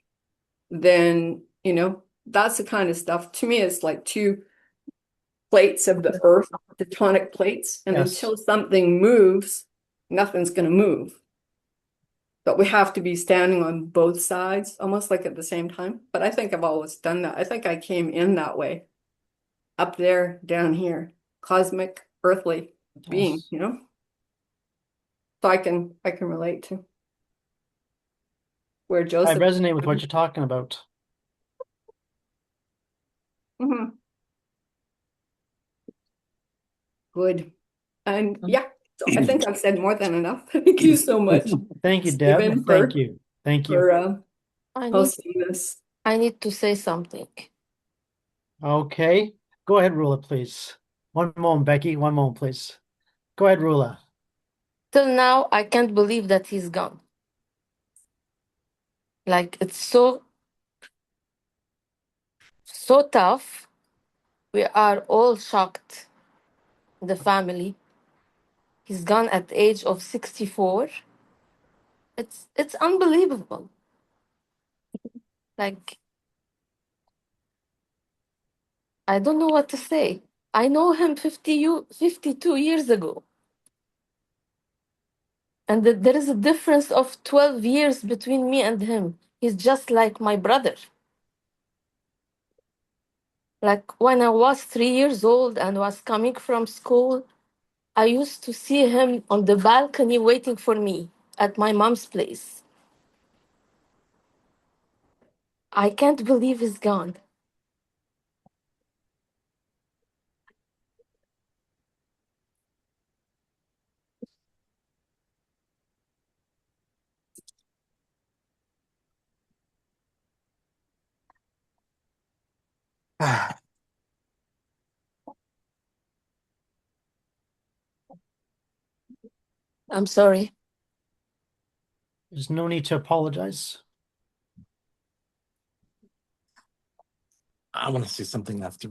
then, that's the kind of stuff. To me, it's like 2 plates of the earth, tectonic plates. And until something moves, nothing's going to move. But we have to be standing on both sides, almost like at the same time. But I think I've always done that. I think I came in that way. Up there, down here, cosmic, earthly being, So I can relate to where Joseph. I resonate with what you're talking about. Good. And yeah, so I think I've said more than enough. Thank you so much. Thank you, Deb. Stephen, Thank you. Thank you. For hosting this. I need to say something. Okay. Go ahead, Rula, please. One moment, Becky. One moment, please. Go ahead, Rula. Till now, I can't believe that he's gone. Like, it's so tough. We are all shocked, the family. He's gone at the age of 64. It's unbelievable. Like, I don't know what to say. I know him 52 years ago. And there is a difference of 12 years between me and him. He's just like my brother. Like when I was 3 years old and was coming from school, I used to see him on the balcony waiting for me at my mom's place. I can't believe he's gone. I'm sorry. There's no need to apologize. I want to say something after.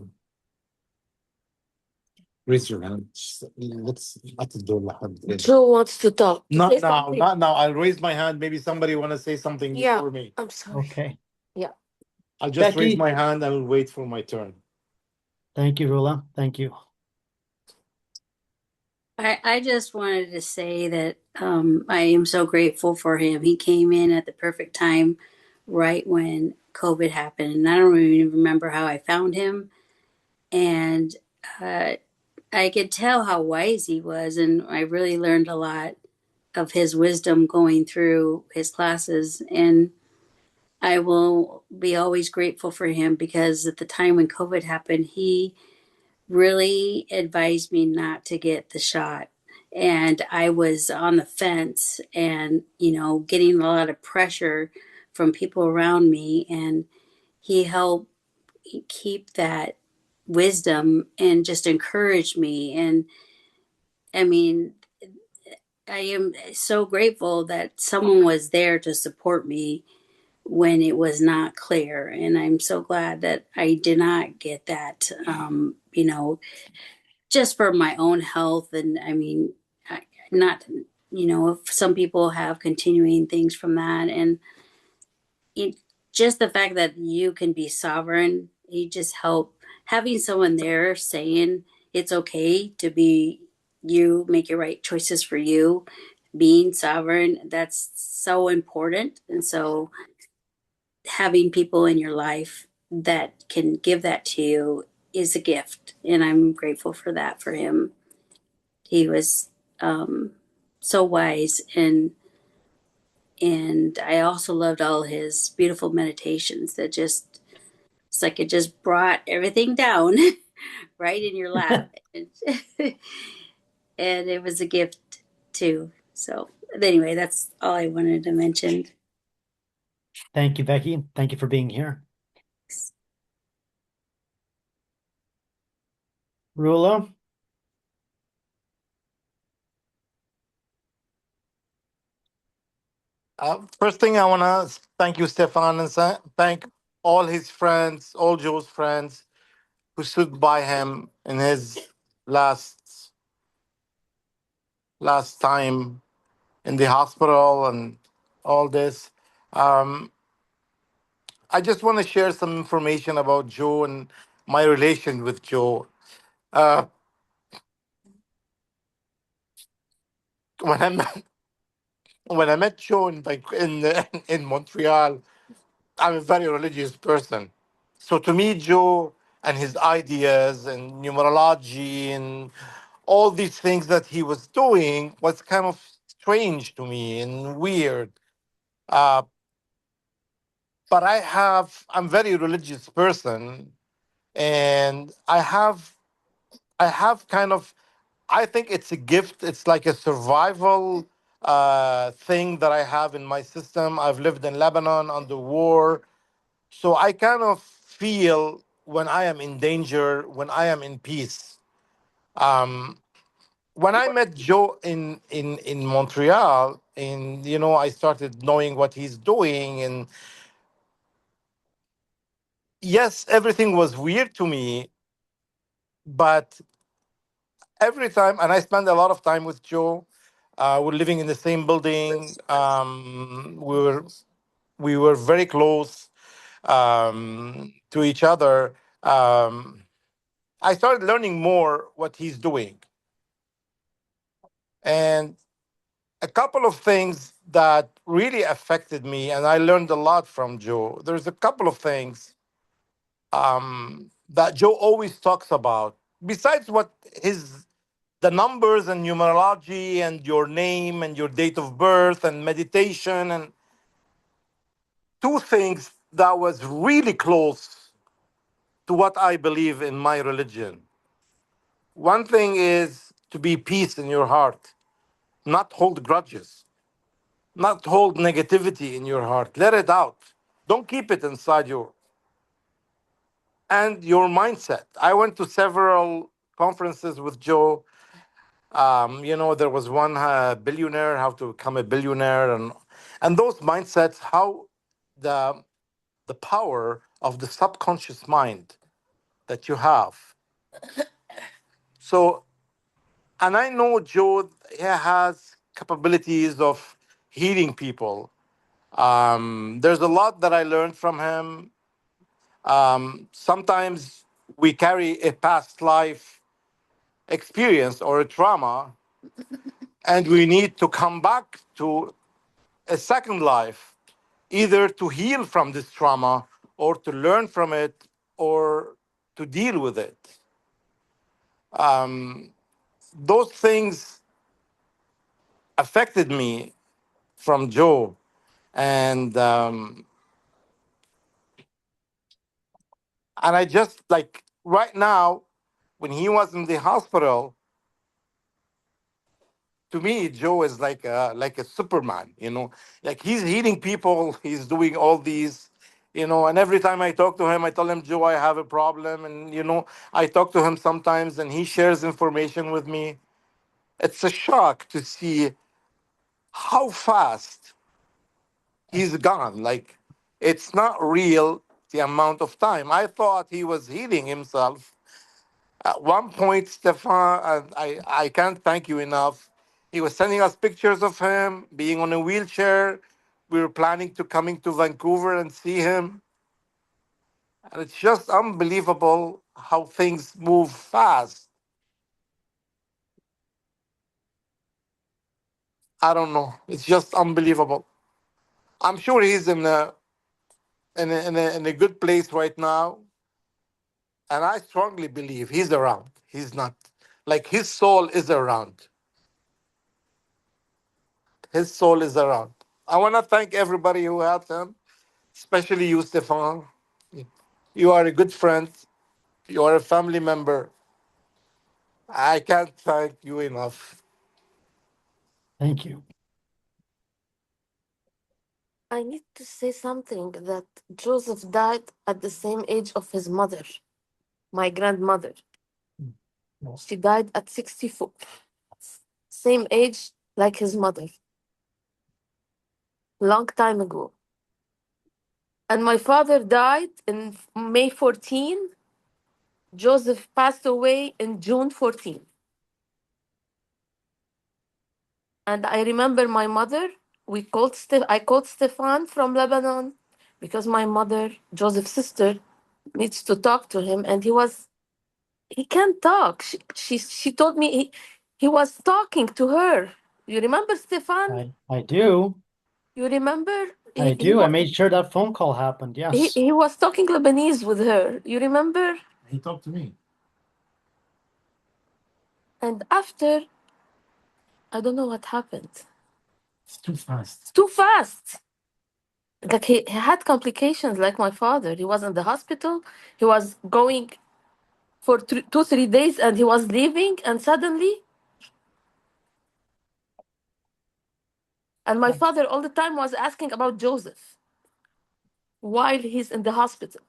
Raise your hand. Let's at the door. Joe wants to talk. Not Say now, something. not now. I'll raise my hand. Maybe somebody want to say something Yeah, before me. I'm sorry. Okay. Yeah. I'll just raise Becky? my hand and wait for my turn. Thank you, Rula. Thank you. I just wanted to say that I am so grateful for him. He came in at the perfect time, right when COVID happened. And I don't even remember how I found him. And I could tell how wise he was. And I really learned a lot of his wisdom going through his classes. And I will be always grateful for him because at the time when COVID happened, he really advised me not to get the shot. And I was on the fence and, getting a lot of pressure from people around me. And he helped keep that wisdom and just encourage me. And I mean, I am so grateful that someone was there to support me when it was not clear. And I'm so glad that I did not get that, just for my own health. And I mean, not, if some people have continuing things from that. And it, just the fact that you can be sovereign, you just help having someone there saying it's okay to be you, make your right choices for you, being sovereign, that's so important. And so having people in your life that can give that to you is a gift. And I'm grateful for that for him. He was so wise, and I also loved all his beautiful meditations that just, it's like it just brought everything down right in your lap. and, and it was a gift too. So anyway, that's all I wanted to mention. Thank you, Becky. Thank you for being here. Rula? First thing I want to thank you, Stefan, and thank all his friends, all Joe's friends who stood by him in his last last time in the hospital and all this. Um, I just want to share some information about Joe and my relation with Joe. Uh, when I met, when I met Joe in Montreal, I'm a very religious person. So to me, Joe and his ideas and numerology and all these things that he was doing was kind of strange to me and weird. Uh, but I'm very religious person, and I have kind of, I think it's a gift. It's like a survival thing that I have in my system. I've lived in Lebanon under war. So I kind of feel when I am in danger, when I am in peace. Um, when I met Joe in Montreal, and I started knowing what he's doing, and yes, everything was weird to me, but every time, and I spent a lot of time with Joe. We're living in the same building. We were very close to each other. I started learning more what he's doing. And a couple of things that really affected me, and I learned a lot from Joe. There's a couple of things that Joe always talks about, besides what his the numbers and numerology and your name and your date of birth and meditation, and two things that was really close to what I believe in my religion. One thing is to be peace in your heart, not hold grudges, not hold negativity in your heart. Let it out. Don't keep it inside you. And your mindset. I went to several conferences with Joe. There was one billionaire, how to become a billionaire, and those mindsets, how the the power of the subconscious mind that you have. So, and I know Joe, he has capabilities of healing people. There's a lot that I learned from him. Sometimes we carry a past life experience or a trauma, and we need to come back to a second life, either to heal from this trauma or to learn from it or to deal with it. Those things affected me from Joe. And I just, like, right now, when he was in the hospital, to me, Joe is like a Superman, like he's healing people, he's doing all these, and every time I talk to him, I tell him, Joe, I have a problem. And, I talk to him sometimes and he shares information with me. It's a shock to see how fast he's gone. Like, it's not real the amount of time. I thought he was healing himself. At one point, Stefan, and I can't thank you enough. He was sending us pictures of him being on a wheelchair. We were planning to coming to Vancouver and see him. And it's just unbelievable how things move fast. I don't know. It's just unbelievable. I'm sure he's in a good place right now. And I strongly believe he's around. He's not, like, his soul is around. His soul is around. I want to thank everybody who helped him, especially you, Stefan. You are a good friend. You are a family member. I can't thank you enough. Thank you. I need to say something that Joseph died at the same age of his mother, my grandmother. She died at 64, same age like his mother, long time ago. And my father died in May 14. Joseph passed away in June 14. And I remember my mother, I called Stefan from Lebanon because my mother, Joseph's sister, needs to talk to him. And he can't talk. She told me he was talking to her. You remember, Stefan? I do. You remember? I do. I made sure that phone call happened. Yes. He was talking Lebanese with her. You remember? He talked to me. And after, I don't know what happened. It's too fast. Too fast. Like he had complications like my father. He was in the hospital. He was going for 2-3 days and he was leaving and suddenly. And my father all the time was asking about Joseph while he's in the hospital.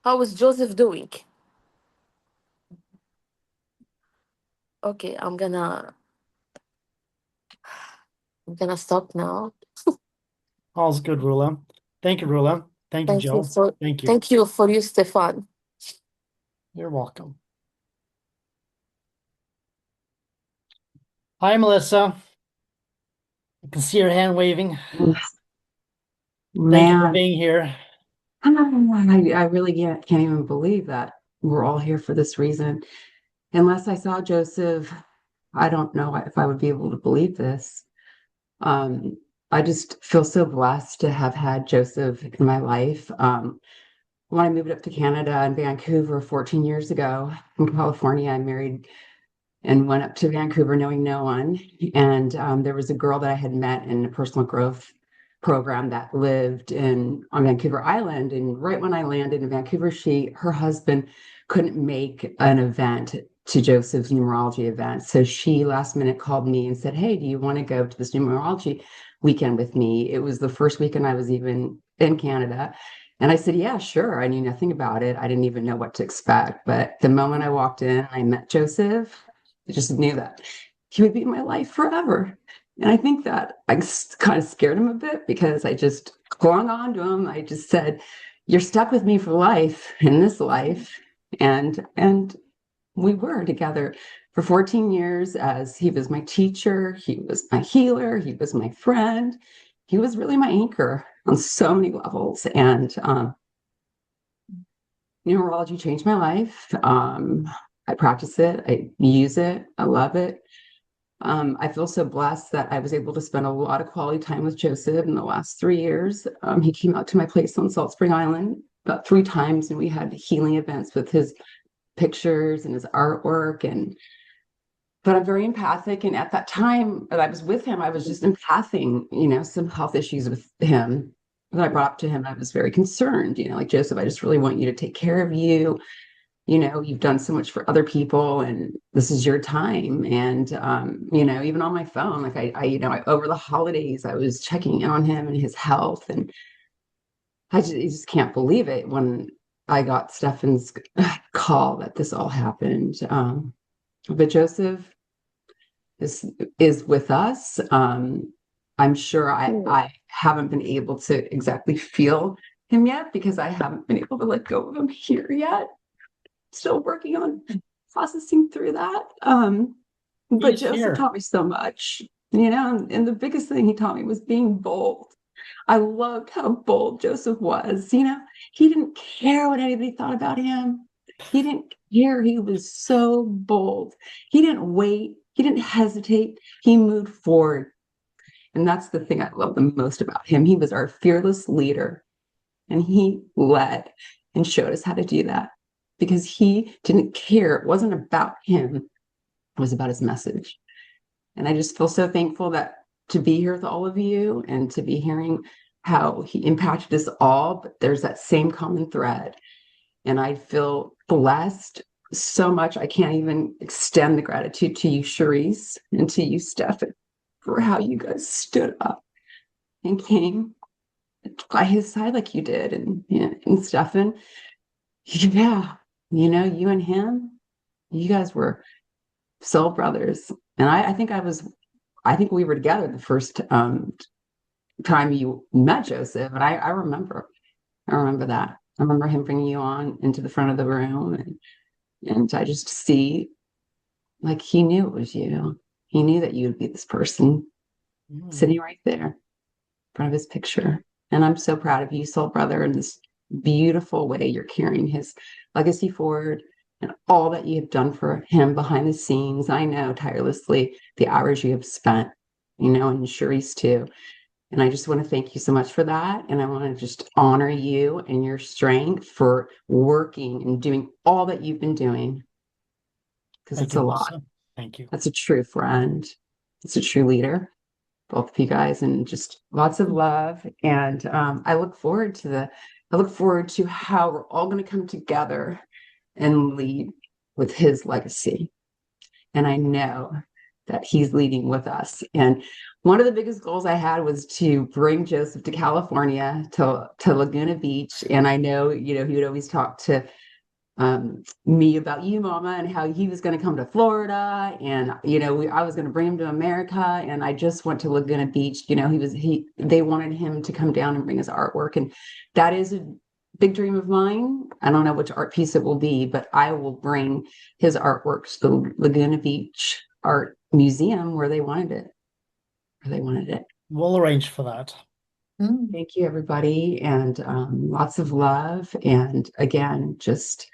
How is Joseph doing? Okay, I'm gonna stop now. All's good, Rula. Thank you, Rula. Thank you, Joe. Thank you. Thank you for you, Stefan. You're welcome. Hi, Melissa. I can see your hand waving. Thank you for Man, being here. I really can't even believe that. we're all here for this reason. Unless I saw Joseph, I don't know if I would be able to believe this. I just feel so blessed to have had Joseph in my life. When I moved up to Canada and Vancouver 14 years ago from California, I married and went up to Vancouver knowing no one. And there was a girl that I had met in a personal growth program that lived on Vancouver Island. And right when I landed in Vancouver, her husband couldn't make an event to Joseph's numerology event. So she last minute called me and said, "Hey, do you want to go to this numerology weekend with me?" It was the first weekend I was even in Canada. And I said, "Yeah, sure." I knew nothing about it. I didn't even know what to expect. But the moment I walked in and I met Joseph, I just knew that he would be in my life forever. And I think that I kind of scared him a bit because I just clung on to him. I just said, "You're stuck with me for life in this life." And we were together for 14 years as he was my teacher, he was my healer, he was my friend. He was really my anchor on so many levels. And numerology changed my life. I practice it, I use it, I love it. I feel so blessed that I was able to spend a lot of quality time with Joseph in the last 3 years. He came out to my place on Salt Spring Island about 3 times, and we had healing events with his pictures and his artwork. But I'm very empathic. And at that time that I was with him, I was just empathing, some health issues with him that I brought up to him. I was very concerned, like, "Joseph, I just really want you to take care of you. You've done so much for other people and this is your time." And, even on my phone, like over the holidays, I was checking in on him and his health. And I just can't believe it when I got Stefan's call that this all happened. But Joseph is with us. I'm sure I haven't been able to exactly feel him yet because I haven't been able to let go of him here yet. Still working on processing through that. But He's Joseph here. taught me so much, and the biggest thing he taught me was being bold. I loved how bold Joseph was. He didn't care what anybody thought about him. He didn't care. He was so bold. He didn't wait. He didn't hesitate. He moved forward. And that's the thing I love the most about him. He was our fearless leader, and he led and showed us how to do that because he didn't care. It wasn't about him. It was about his message. And I just feel so thankful to be here with all of you and to be hearing how he impacted us all. But there's that same common thread. And I feel blessed so much. I can't even extend the gratitude to you, Charisse, and to you, Stefan, for how you guys stood up and came by his side like you did. And Stefan, yeah, you and him, you guys were soul brothers. And I think we were together the first time you met Joseph. And I remember that. I remember him bringing you on into the front of the room. And I just see, like, he knew it was you. He knew that you would be this person sitting right there in front of his picture. And I'm so proud of you, soul brother, in this beautiful way you're carrying his legacy forward and all that you have done for him behind the scenes. I know tirelessly the hours you have spent, and Charisse too. And I just want to thank you so much for that. And I want to just honor you and your strength for working and doing all that you've been doing. Because it's a lot. Melissa. Thank you. That's a true friend. It's a true leader, both of you guys, and just lots of love. And I look forward to how we're all going to come together and lead with his legacy. And I know that he's leading with us. And one of the biggest goals I had was to bring Joseph to California, to Laguna Beach. And I know, he would always talk to me about you, Mama, and how he was going to come to Florida. And, I was going to bring him to America. And I just went to Laguna Beach. They wanted him to come down and bring his artwork. And that is a big dream of mine. I don't know which art piece it will be, but I will bring his artwork to the Laguna Beach Art Museum where they wanted it. We'll arrange for that. Thank you, everybody. And lots of love. And again, just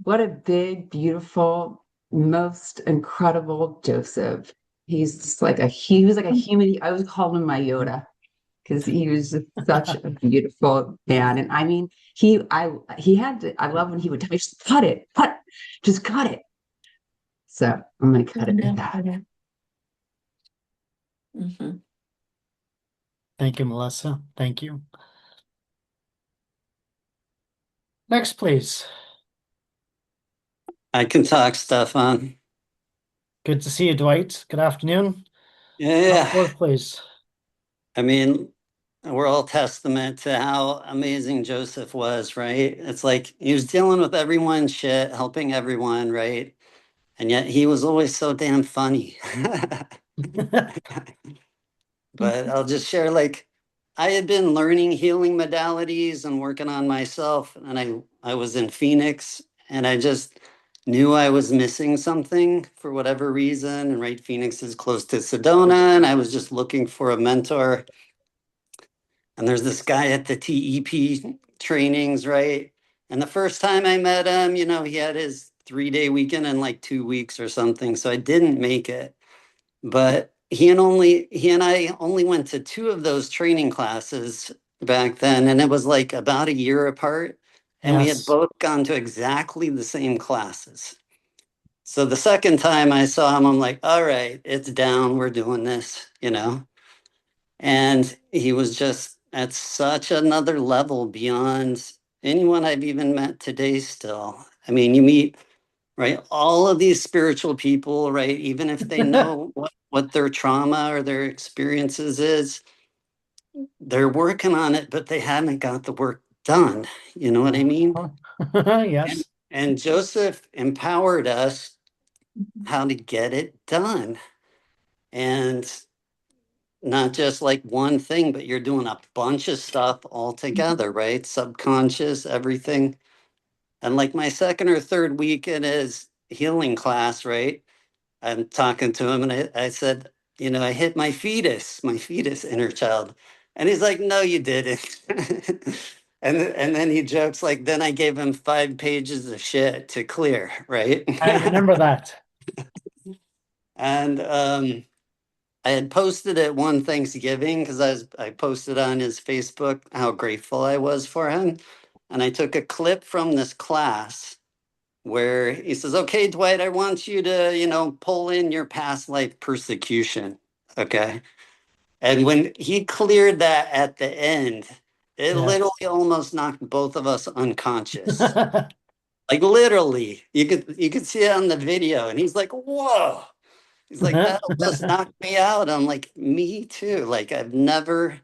what a big, beautiful, most incredible Joseph. He's just like he was like a human. I was calling him my Yoda because he was just such a beautiful man. And I mean, he had to, I love when he would tell me, just just cut it. So I'm gonna cut it with that. Mhm. Thank you, Melissa. Thank you. Next, please. I can talk, Stefan. Good to see you, Dwight. Good afternoon. Yeah, Forth, please. I mean, we're all testament to how amazing Joseph was, right? It's like he was dealing with everyone's shit, helping everyone, right? And yet he was always so damn funny. But I'll just share like I had been learning healing modalities and working on myself, and I was in Phoenix, and I just knew I was missing something for whatever reason. And right, Phoenix is close to Sedona, and I was just looking for a mentor. And there's this guy at the TEP trainings, right? And the first time I met him, he had his 3-day weekend in like 2 weeks or something. So I didn't make it. But he and I only went to two of those training classes back then, and it was like about a year apart. And we had Yes. both gone to exactly the same classes. So the second time I saw him, I'm like, all right, it's down. We're doing this. And he was just at such another level beyond anyone I've even met today still. I mean, you meet, right, all of these spiritual people, right, even if they know what their trauma or their experiences is, they're working on it, but they haven't got the work done. You know what I mean? And, Yes. and Joseph empowered us how to get it done. And not just like one thing, but you're doing a bunch of stuff all together, right? Subconscious, everything. And like my second or third week in his healing class, right? I'm talking to him and I said, I hit my fetus inner child. And he's like, no, you didn't. And then he jokes like, then I gave him 5 pages of shit to clear, right? I remember that. And I had posted it one Thanksgiving because I posted on his Facebook how grateful I was for him. And I took a clip from this class where he says, okay, Dwight, I want you to, pull in your past life persecution. Okay. And when he cleared that at the end, it Yes. literally almost knocked both of us unconscious. Like literally, you could see it on the video. And he's like, whoa. He's like, that almost knocked me out. I'm like, me too. Like, I've never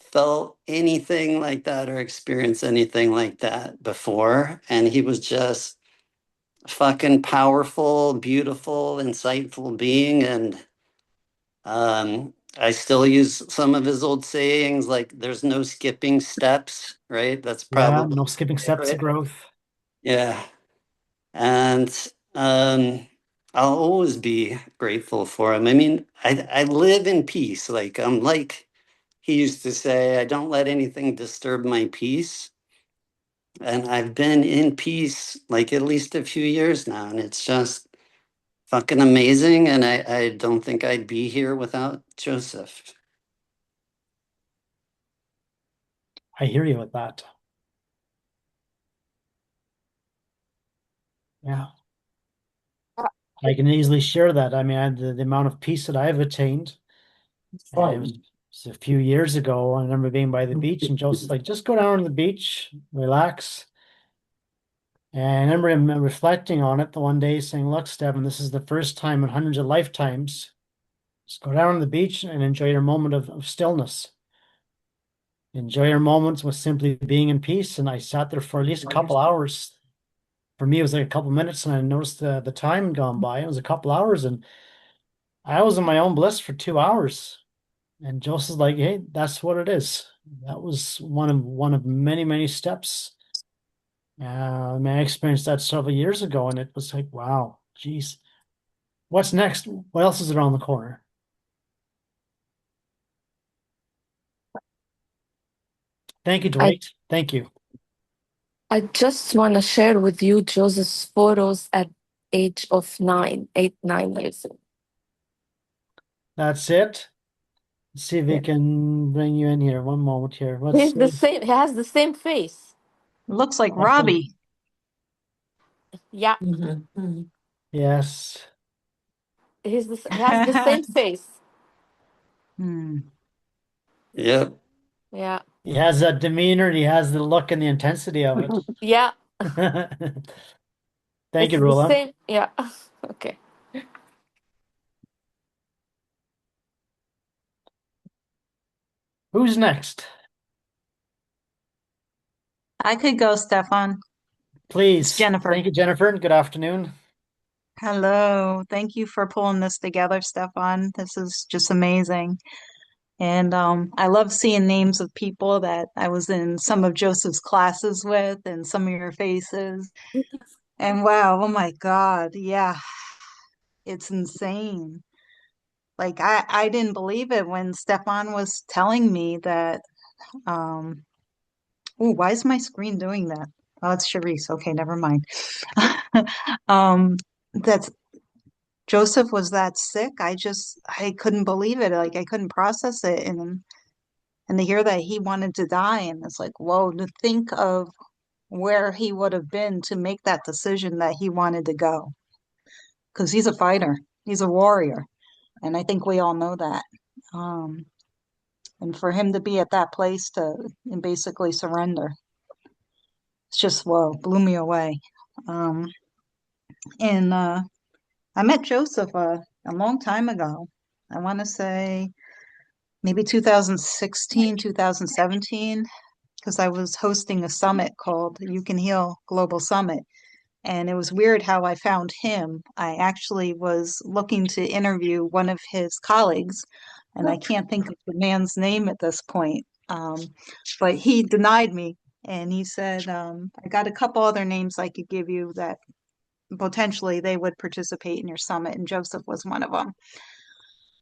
felt anything like that or experienced anything like that before. And he was just a fucking powerful, beautiful, insightful being. And I still use some of his old sayings, like, there's no skipping steps, right? That's Yeah, probably no skipping steps of right. growth. Yeah. And I'll always be grateful for him. I mean, I live in peace. Like I'm like he used to say, I don't let anything disturb my peace. And I've been in peace like at least a few years now, and it's just fucking amazing. And I don't think I'd be here without Joseph. I hear you with that. Yeah. I can easily share that. I mean, the amount of peace that I've attained, and it was a few years ago. I remember being by the beach, and Joseph's like, just go down to the beach, relax. And I remember him reflecting on it the one day, saying, look, Stephen, this is the first time in hundreds of lifetimes. Just go down to the beach and enjoy your moment of stillness. Enjoy your moments with simply being in peace. And I sat there for at least a couple hours. For me, it was like a couple minutes, and I noticed the time had gone by. It was a couple hours, and I was in my own bliss for 2 hours. And Joseph's like, hey, that's what it is. That was one of many, many steps. I mean, I experienced that several years ago, and it was like, wow, geez, what's next? What else is around the corner? Thank you, I Dwight. Thank you. I just want to share with you Joseph's photos at age of 9 years old. That's it. Let's see if we Yeah. can bring you in here. One moment here. He's the same. He has the same face. Looks like Okay. Robbie. Yeah, Yes. he has the same face. Hmm. Yep. Yeah, He has that demeanor, he has the look and the intensity of it. yeah. Thank It's you, the Rula. same. Yeah. Okay. Who's next? I could go, Stefan. Please. It's Jennifer. Thank you, Jennifer. Good afternoon. Hello. Thank you for pulling this together, Stefan. This is just amazing. And I love seeing names of people that I was in some of Joseph's classes with and some of your faces. And wow, oh my God, yeah, it's insane. Like I didn't believe it when Stefan was telling me that um oh, why is my screen doing that? Oh, it's Charisse. Okay, never mind. That's Joseph was that sick. I couldn't believe it. Like I couldn't process it and to hear that he wanted to die and it's like, whoa, to think of where he would have been to make that decision that he wanted to go. Because he's a fighter. He's a warrior. And I think we all know that. Um, and for him to be at that place to basically surrender, it's just whoa, blew me away. Um, and I met Joseph a long time ago. I want to say maybe 2016, 2017, because I was hosting a summit called You Can Heal Global Summit. And it was weird how I found him. I actually was looking to interview one of his colleagues, and I can't think of the man's name at this point. But he denied me, and he said, I got a couple other names I could give you that potentially they would participate in your summit, and Joseph was one of them.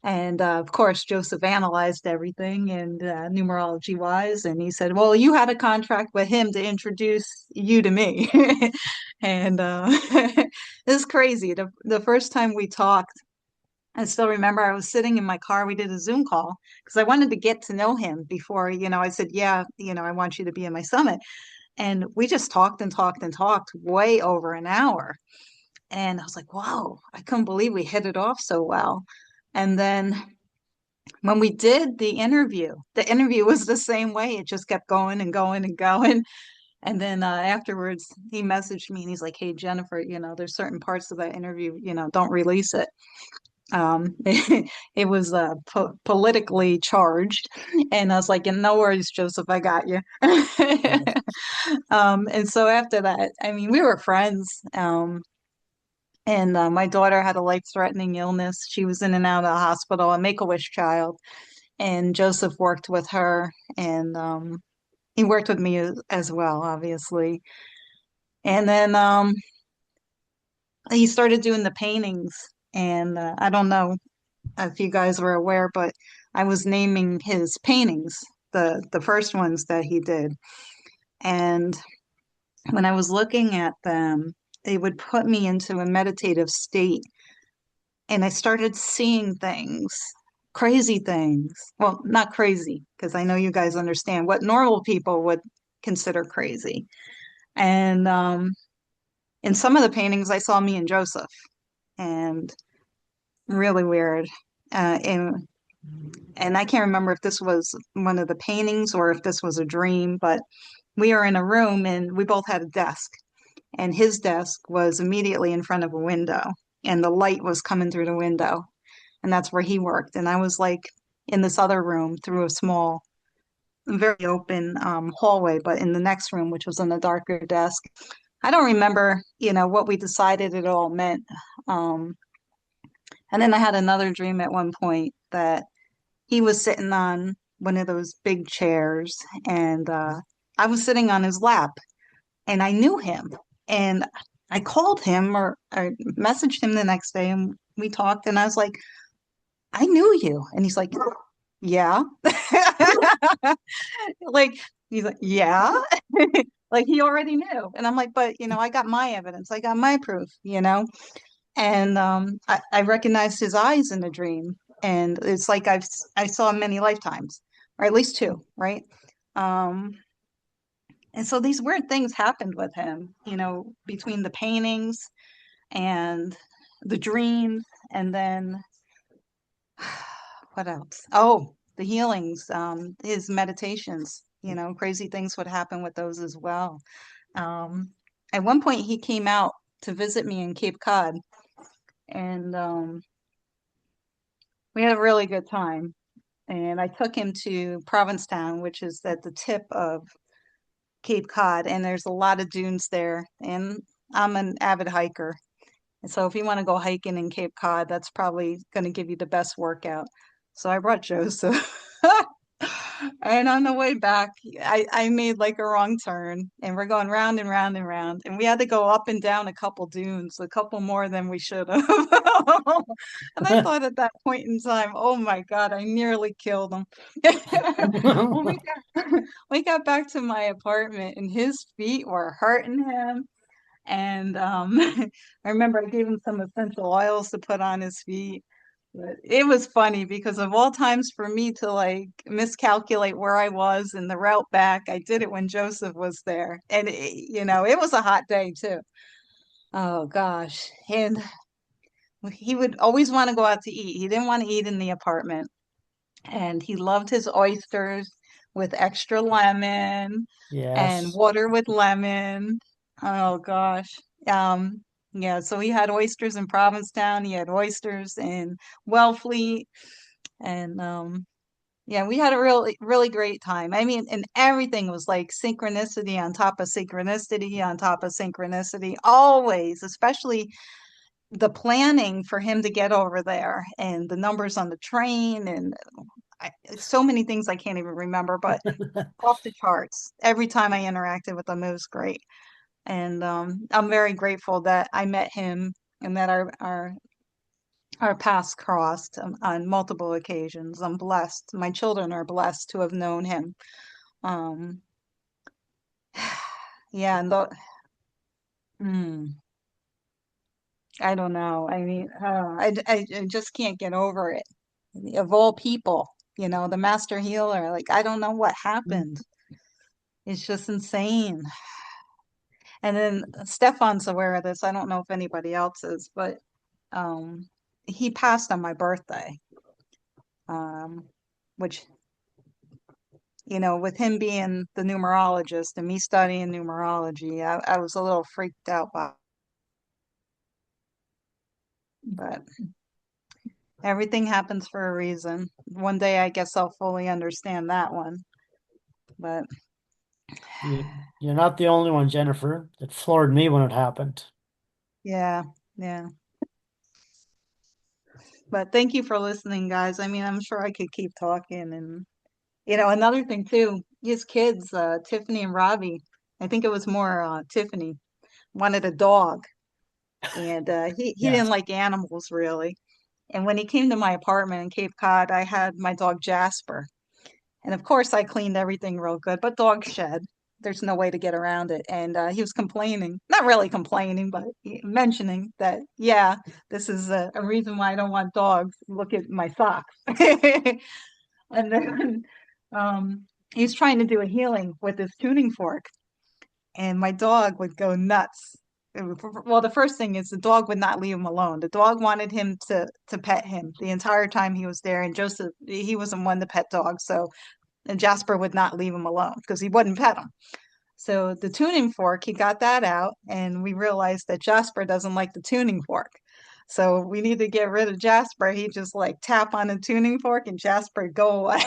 And of course, Joseph analyzed everything and numerology wise, and he said, "Well, you had a contract with him to introduce you to me." And this is crazy. The first time we talked, I still remember I was sitting in my car. We did a Zoom call because I wanted to get to know him before, I said, "Yeah, I want you to be in my summit." And we just talked and talked and talked way over an hour. And I was like, "Wow, I couldn't believe we hit it off so well." And then when we did the interview was the same way. It just kept going and going and going. And then afterwards, he messaged me and he's like, "Hey, Jennifer, there's certain parts of that interview, don't release it." It was politically charged. And I was like, "No worries, Joseph, I got you." And so after that, I mean, we were friends. And my daughter had a life-threatening illness. She was in and out of the hospital, a Make-A-Wish child. And Joseph worked with her, and he worked with me as well, obviously. And then he started doing the paintings, and I don't know if you guys were aware, but I was naming his paintings, the first ones that he did. And when I was looking at them, they would put me into a meditative state, and I started seeing things, crazy things. Well, not crazy, because I know you guys understand what normal people would consider crazy. And in some of the paintings, I saw me and Joseph, and really weird. And I can't remember if this was one of the paintings or if this was a dream, but we were in a room and we both had a desk, and his desk was immediately in front of a window, and the light was coming through the window, and that's where he worked. And I was like in this other room through a small, very open hallway, but in the next room, which was on a darker desk. I don't remember, what we decided it all meant. Um, and then I had another dream at one point that he was sitting on one of those big chairs, and I was sitting on his lap, and I knew him. And I called him or I messaged him the next day, and we talked, and I was like, "I knew you." And he's like, "Yeah." Like, he's like, "Yeah." Like he already knew. And I'm like, but I got my evidence. I got my proof, And I recognized his eyes in the dream. And it's like I saw him many lifetimes, or at least two, right? Um, and so these weird things happened with him, between the paintings and the dreams, and then what else? Oh, the healings, his meditations, crazy things would happen with those as well. Um, at one point, he came out to visit me in Cape Cod, and we had a really good time. And I took him to Provincetown, which is at the tip of Cape Cod, and there's a lot of dunes there. And I'm an avid hiker. And so if you want to go hiking in Cape Cod, that's probably going to give you the best workout. So I brought Joseph. And on the way back, I made like a wrong turn and we're going round and round and round. And we had to go up and down a couple dunes, a couple more than we should have. And I thought at that point in time, oh my God, I nearly killed him. When we got back to my apartment and his feet were hurting him. And I remember I gave him some essential oils to put on his feet. But it was funny because of all times for me to like miscalculate where I was and the route back, I did it when Joseph was there. And it was a hot day too. Oh gosh. And he would always want to go out to eat. He didn't want to eat in the apartment. And he loved his oysters with extra lemon and Yes. water with lemon. Oh gosh. Um, yeah, so he had oysters in Provincetown, he had oysters in Wellfleet, and yeah, we had a really, really great time. I mean, and everything was like synchronicity on top of synchronicity on top of synchronicity, always, especially the planning for him to get over there and the numbers on the train and so many things I can't even remember, but off the charts. Every time I interacted with him, it was great. And I'm very grateful that I met him and that our paths crossed on multiple occasions. I'm blessed. My children are blessed to have known him. Um, yeah, and hmm, I don't know. I mean, I just can't get over it. Of all people, the master healer, like, I don't know what happened. It's just insane. And then Stefan's aware of this. I don't know if anybody else is, but he passed on my birthday. Um, which, with him being the numerologist and me studying numerology, I was a little freaked out by it. But everything happens for a reason. One day I guess I'll fully understand that one. But You're not the only one, Jennifer. It floored me when it happened. yeah, yeah. But thank you for listening, guys. I mean, I'm sure I could keep talking. And another thing too, his kids, Tiffany and Robbie, I think it was more Tiffany, wanted a dog. And he Yes. didn't like animals really. And when he came to my apartment in Cape Cod, I had my dog Jasper. And of course, I cleaned everything real good, but dog shed. There's no way to get around it. And he was complaining, not really complaining, but mentioning that, yeah, this is a reason why I don't want dogs. Look at my socks. And then he's trying to do a healing with his tuning fork, and my dog would go nuts. Well, the first thing is the dog would not leave him alone. The dog wanted him to pet him the entire time he was there, and Joseph, he wasn't one to pet dogs, so and Jasper would not leave him alone because he wouldn't pet him. So the tuning fork, he got that out, and we realized that Jasper doesn't like the tuning fork. So we need to get rid of Jasper. He just like tap on the tuning fork and Jasper go away.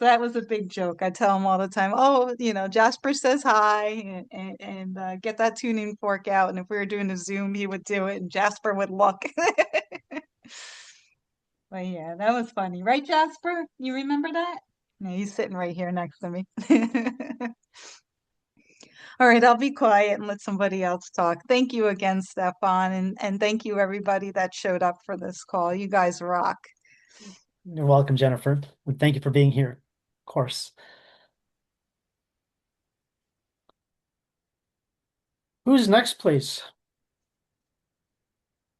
That was a big joke. I tell him all the time, oh, Jasper says hi and get that tuning fork out. And if we were doing a Zoom, he would do it and Jasper would look. But yeah, that was funny. Right, Jasper? You remember that? No, he's sitting right here next to me. All right, I'll be quiet and let somebody else talk. Thank you again, Stefan, and thank you everybody that showed up for this call. You guys rock. You're welcome, Jennifer. And thank you for being here. Of course. Who's next, please?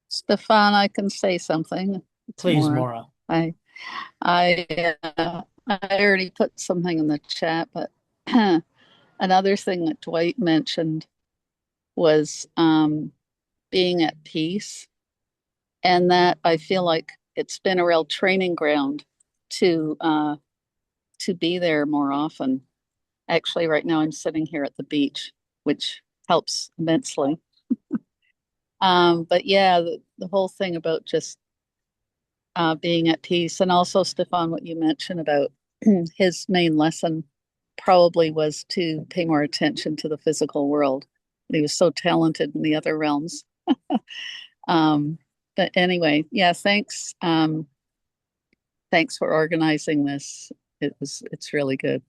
Stefan, I can say something. It's Please, Maura. Maura. I already put something in the chat, but another thing that Dwight mentioned was being at peace, and that I feel like it's been a real training ground to be there more often. Actually, right now I'm sitting here at the beach, which helps immensely. But yeah, the whole thing about just being at peace, and also Stefan, what you mentioned about his main lesson probably was to pay more attention to the physical world. He was so talented in the other realms. But anyway, yeah, thanks. Thanks for organizing this. It's really good.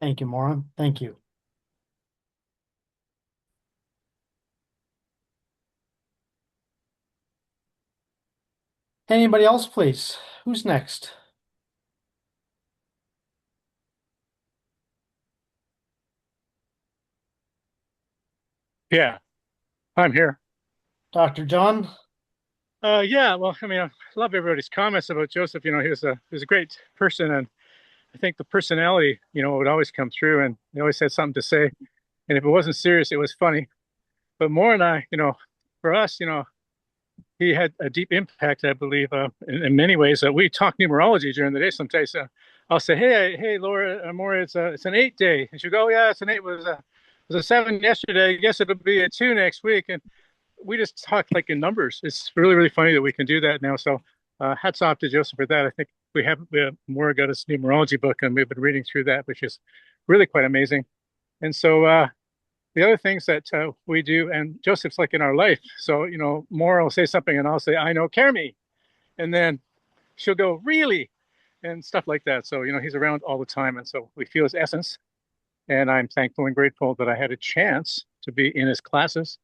Thank you, Maura. Thank you. Anybody else, please? Who's next? Yeah, I'm here. Dr. John? Yeah, well, I mean, I love everybody's comments about Joseph. You know, he was a great person, and I think the personality, you know, would always come through, and he always had something to say. And if it wasn't serious, it was funny. But Maura and I, you know, for us, you know, he had a deep impact, I believe, in many ways. We talk numerology during the day sometimes. I'll say, hey, Laura, Maura, it's an 8 day, and she'll go, yeah, it's an 8. It was a 7 yesterday. I guess it'll be a 2 next week, and we just talk like in numbers. It's really, really funny that we can do that now. So hats off to Joseph for that. I think we have Maura got us numerology book, and we've been reading through that, which is really quite amazing. And so the other things that we do, and Joseph's like in our life. So, you know, Maura will say something and I'll say, I know, Kermie. And then she'll go, really? And stuff like that. So, you know, he's around all the time. And so we feel his essence. And I'm thankful and grateful that I had a chance to be in his classes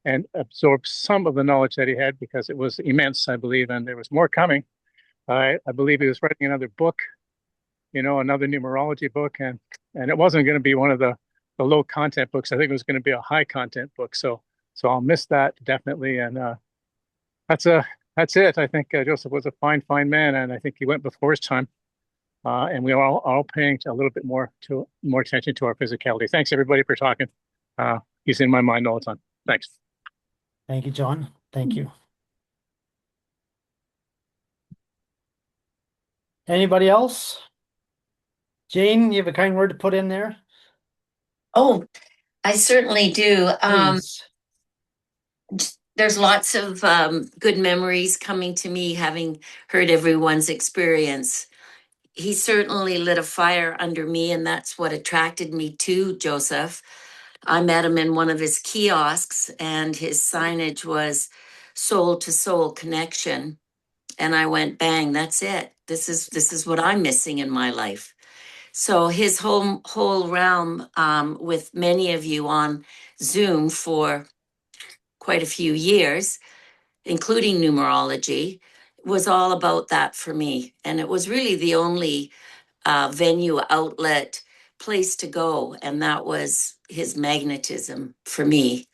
and absorb some of the knowledge that he had, because it was immense, I believe, and there was more coming. I believe he was writing another book, you know, another numerology book, and it wasn't going to be one of the low content books. I think it was going to be a high content book. So I'll miss that definitely. And that's it. I think Joseph was a fine man, and I think he went before his time. And we are all paying a little bit more attention to our physicality. Thanks everybody for talking. He's in my mind all the time. Thanks. Thank you, John. Thank you. Anybody else? Jane, you have a kind word to put in there? Oh, I certainly do. Please. There's lots of good memories coming to me, having heard everyone's experience. He certainly lit a fire under me, and that's what attracted me to Joseph. I met him in one of his kiosks, and his signage was soul to soul connection. And I went, bang, that's it. This is what I'm missing in my life. So his whole realm, with many of you on Zoom for quite a few years, including numerology, was all about that for me. And it was really the only venue, outlet, place to go. And that was his magnetism for me.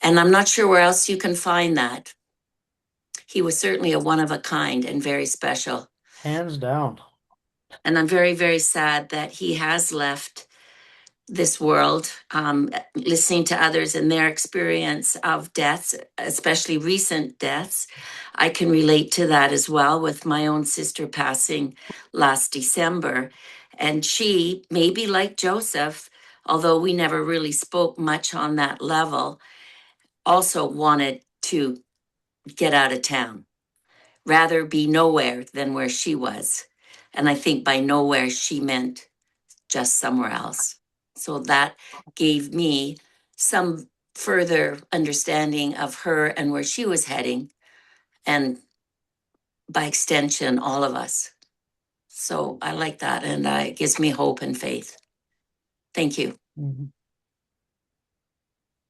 And I'm not sure where else you can find that. He was certainly a one of a kind and very special. Hands down. And I'm very, very sad that he has left this world. Listening to others and their experience of deaths, especially recent deaths, I can relate to that as well, with my own sister passing last December. And she, maybe like Joseph, although we never really spoke much on that level, also wanted to get out of town, rather be nowhere than where she was. And I think by nowhere, she meant just somewhere else. So that gave me some further understanding of her and where she was heading, and by extension, all of us. So I like that, and it gives me hope and faith. Thank you. Mm-hmm.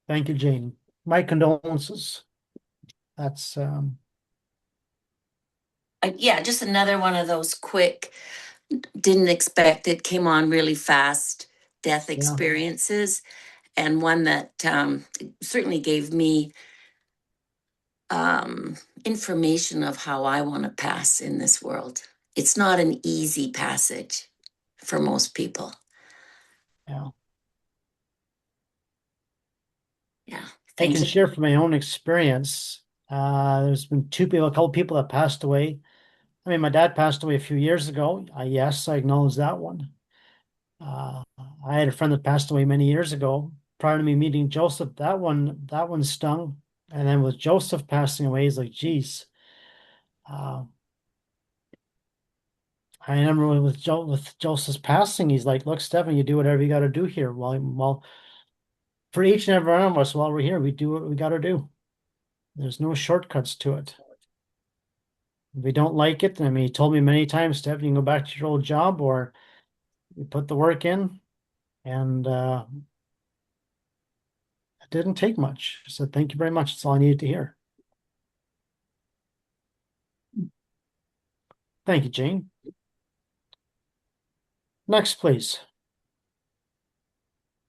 Thank you, Jane. My condolences. That's Yeah, just another one of those quick, didn't expect it, came on really fast death experiences. and one that certainly gave me information of how I want to pass in this world. It's not an easy passage for most people. Yeah. Yeah. I Thank can you. share from my own experience. There's been a couple people that passed away. I mean, my dad passed away a few years ago. Yes, I acknowledge that one. Uh, I had a friend that passed away many years ago. Prior to me meeting Joseph, that one stung. And then with Joseph passing away, he's like, geez. Uh, I remember with Joseph's passing, he's like, look, Stefan, you do whatever you got to do here. Well, for each and every one of us, while we're here, we do what we got to do. There's no shortcuts to it. If we don't like it, I mean, he told me many times, Steph, you can go back to your old job or you put the work in. And it didn't take much. I said, thank you very much. That's all I needed to hear. Thank you, Jane. Next, please.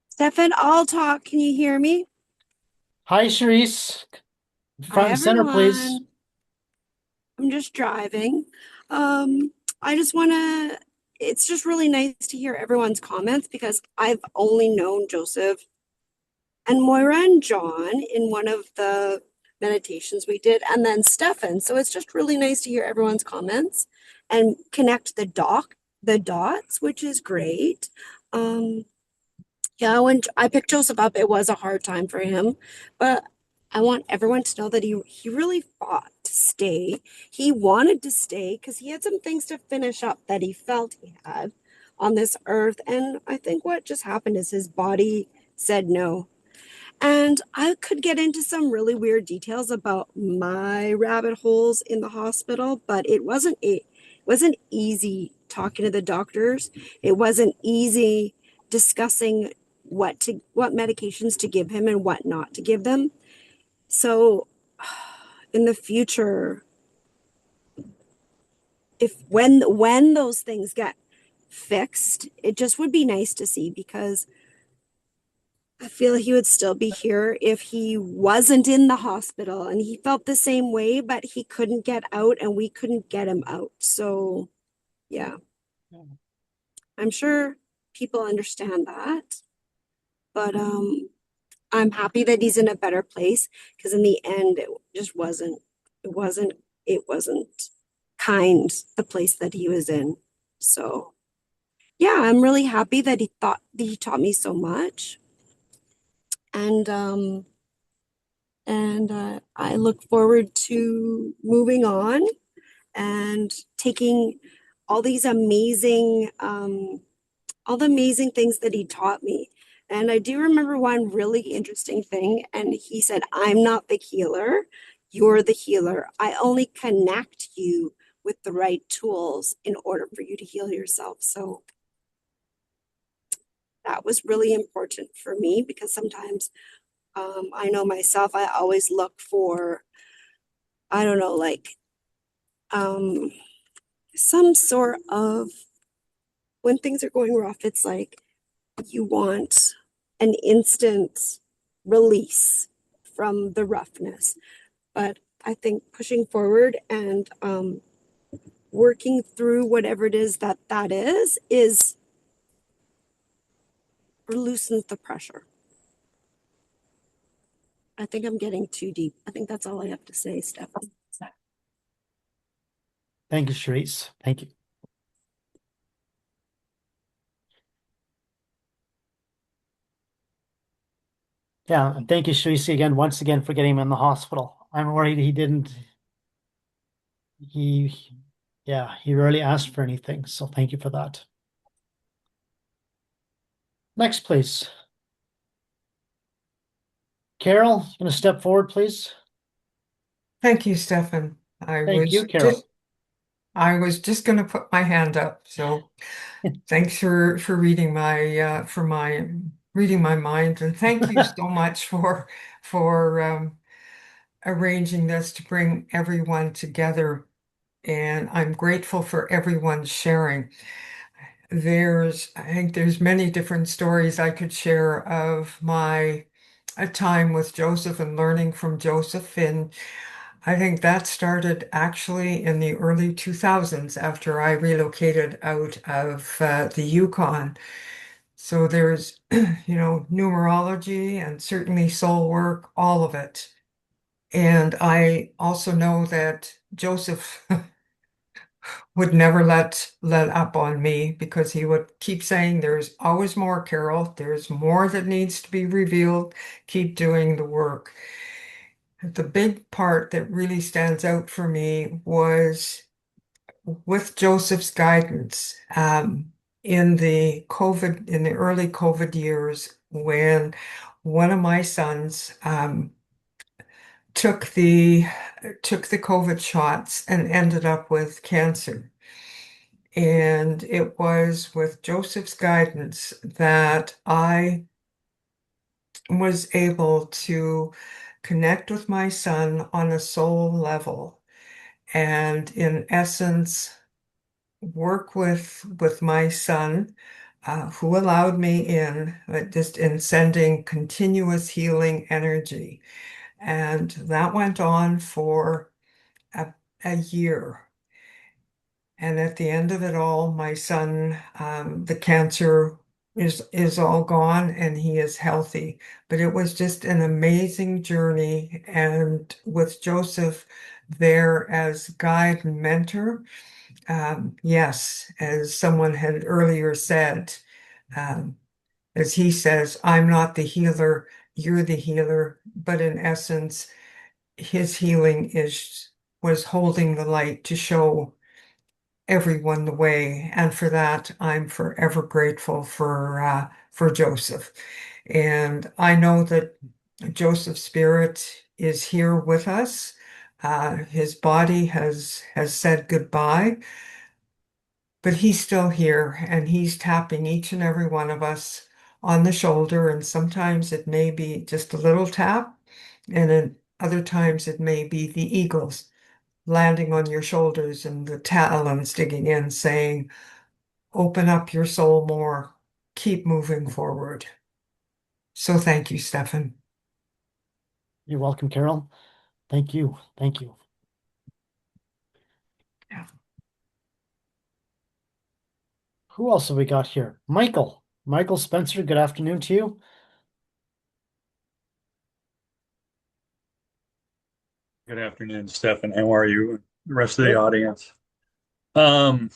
Stefan, I'll talk. Can you hear me? Hi, Charisse. Hi, Front and center, please. everyone. I'm just driving. I just want to, it's just really nice to hear everyone's comments because I've only known Joseph and Moira and John in one of the meditations we did, and then Stefan. So it's just really nice to hear everyone's comments and connect the dots, which is great. Yeah, when I picked Joseph up, it was a hard time for him, but I want everyone to know that he really fought to stay. He wanted to stay because he had some things to finish up that he felt he had on this earth. And I think what just happened is his body said no. And I could get into some really weird details about my rabbit holes in the hospital, but it wasn't easy talking to the doctors. It wasn't easy discussing what medications to give him and what not to give them. So in the future, if when those things get fixed, it just would be nice to see because I feel he would still be here if he wasn't in the hospital, and he felt the same way, but he couldn't get out and we couldn't get him out. So, yeah, I'm sure people understand that, but I'm happy that he's in a better place because in the end it just it wasn't it wasn't kind, the place that he was in. So, yeah, I'm really happy that he taught me so much. And I look forward to moving on and taking all these all the amazing things that he taught me. And I do remember one really interesting thing. And he said, I'm not the healer, you're the healer. I only connect you with the right tools in order for you to heal yourself. So that was really important for me because sometimes I know myself, I always look for, I don't know, like um, some sort of, when things are going rough, it's like you want an instant release from the roughness. But I think pushing forward and working through whatever it is that is loosens the pressure. I think I'm getting too deep. I think that's all I have to say, Stefan. Thank you, Charisse. Thank you. Yeah, and thank you, Charisse, again, once again, for getting him in the hospital. I'm worried he, yeah, he rarely asked for anything. So thank you for that. Next, please. Carol, you going to step forward, please? Thank you, Stefan. Thank you, Carol. I was just going to put my hand up. So thanks for reading reading my mind, and thank you so much for arranging this to bring everyone together. And I'm grateful for everyone sharing. I think there's many different stories I could share of my a time with Joseph and learning from Joseph. And I think that started actually in the early 2000s after I relocated out of the Yukon. So there's, numerology and certainly soul work, all of it. And I also know that Joseph would never let up on me because he would keep saying, "There's always more, Carol. There's more that needs to be revealed. Keep doing the work." The big part that really stands out for me was with Joseph's guidance in the early COVID years when one of my sons took the COVID shots and ended up with cancer. And it was with Joseph's guidance that I was able to connect with my son on a soul level and in essence work with my son who allowed me in just in sending continuous healing energy. And that went on for a year. And at the end of it all, my son, the cancer is all gone and he is healthy. But it was just an amazing journey. And with Joseph there as guide and mentor, yes, as someone had earlier said, um, as he says, I'm not the healer, you're the healer. But in essence, his healing was holding the light to show everyone the way, and for that I'm forever grateful for Joseph. And I know that Joseph's spirit is here with us. His body has said goodbye, but he's still here, and he's tapping each and every one of us on the shoulder. And sometimes it may be just a little tap, and then other times it may be the eagles landing on your shoulders and the talons digging in, saying, open up your soul more, keep moving forward. So thank you, Stefan. You're welcome, Carol. Thank you. Thank you. Yeah. Who else have we got here? Michael. Michael Spencer, good afternoon to you. Good afternoon, Stefan. How are you? The rest of the Good. audience. Um,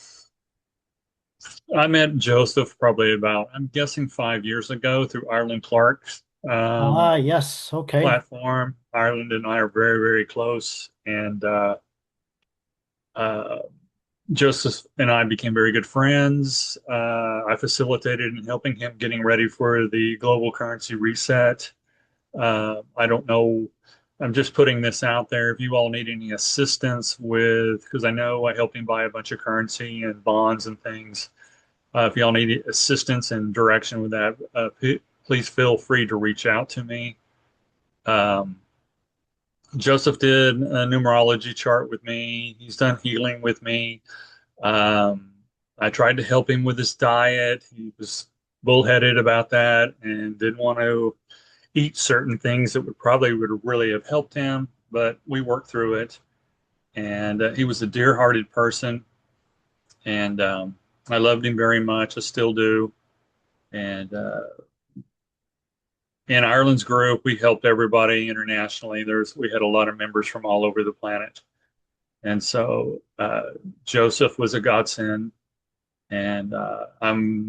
I met Joseph probably about, I'm guessing 5 years ago through Ireland Clark's Yes. Okay. platform. Ireland and I are very, very close. And uh, Joseph and I became very good friends. I facilitated in helping him getting ready for the global currency reset. I don't know. I'm just putting this out there. If you all need any assistance with, because I know I helped him buy a bunch of currency and bonds and things. If y'all need assistance and direction with that, please feel free to reach out to me. Um, Joseph did a numerology chart with me. He's done healing with me. Um, I tried to help him with his diet. He was bullheaded about that and didn't want to eat certain things that would really have helped him, but we worked through it. And he was a dear-hearted person, and I loved him very much. I still do. And in Ireland's group, we helped everybody internationally. We had a lot of members from all over the planet, and so Joseph was a godsend, and I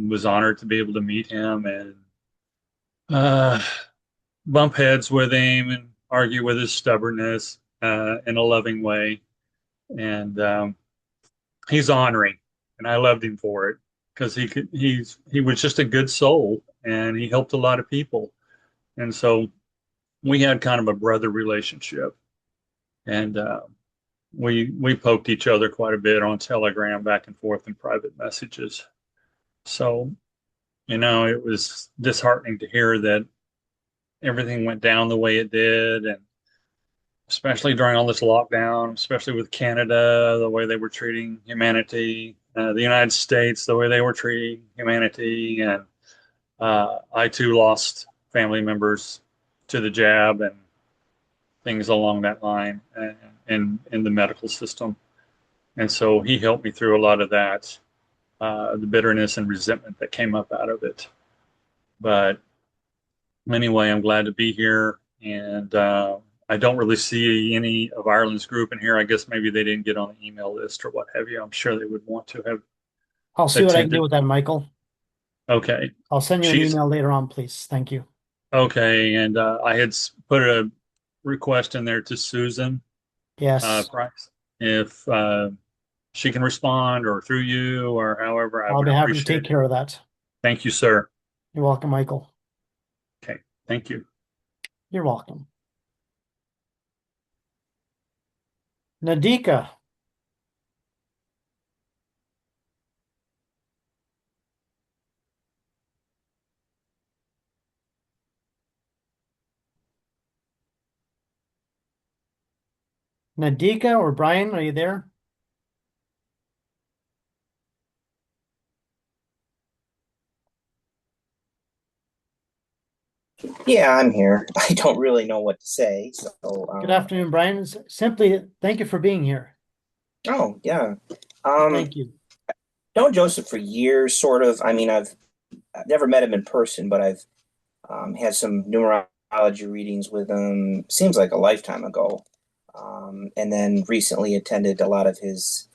was honored to be able to meet him and uh, bump heads with him and argue with his stubbornness in a loving way. And he's honoring, and I loved him for it because he was just a good soul, and he helped a lot of people. And so we had kind of a brother relationship, and we poked each other quite a bit on Telegram, back and forth in private messages. So, it was disheartening to hear that everything went down the way it did, and especially during all this lockdown, especially with Canada, the way they were treating humanity. the United States, the way they were treating humanity, and I too lost family members to the jab and things along that line, and in the medical system. And so he helped me through a lot of that, the bitterness and resentment that came up out of it. But anyway, I'm glad to be here, and I don't really see any of Ireland's group in here. I guess maybe they didn't get on the email list or what have you. I'm sure they would want to have I'll see what I can do attended. with that, Michael. Okay. I'll send you an She's email later on, please. Thank you. okay. And I had put a request in there to Susan Yes, Price. If she can respond or through you or however, I I'll would be happy to appreciate take it. care of that. Thank you, sir. You're welcome, Michael. Okay. Thank you. You're welcome. Nadika. Nadika or Brian, are you there? Yeah, I'm here. I don't really know what to say. So, Good afternoon, Brian. Simply thank you for being here. oh yeah. Thank you. Known Joseph for years, sort of. I mean, I've never met him in person, but I've had some numerology readings with him. Seems like a lifetime ago. And then recently attended a lot of his.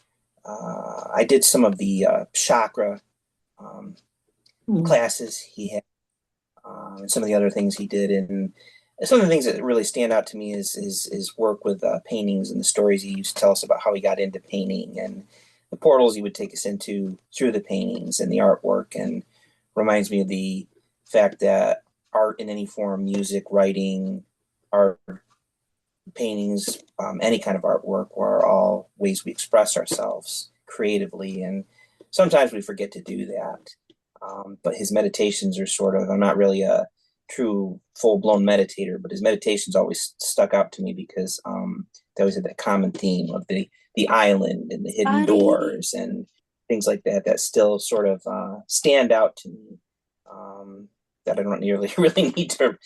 I did some of the chakra classes he had, and some of the other things he did. And some of the things that really stand out to me is his work with paintings and the stories he used to tell us about how he got into painting and the portals he would take us into through the paintings and the artwork. And reminds me of the fact that art in any form, music, writing, art, paintings, any kind of artwork, are all ways we express ourselves creatively. And sometimes we forget to do that. But his meditations are sort of, I'm not really a true full blown meditator, but his meditations always stuck out to me because they always had that common theme of the island and the hidden doors and things like that that still sort of stand out to me. That I don't nearly really need to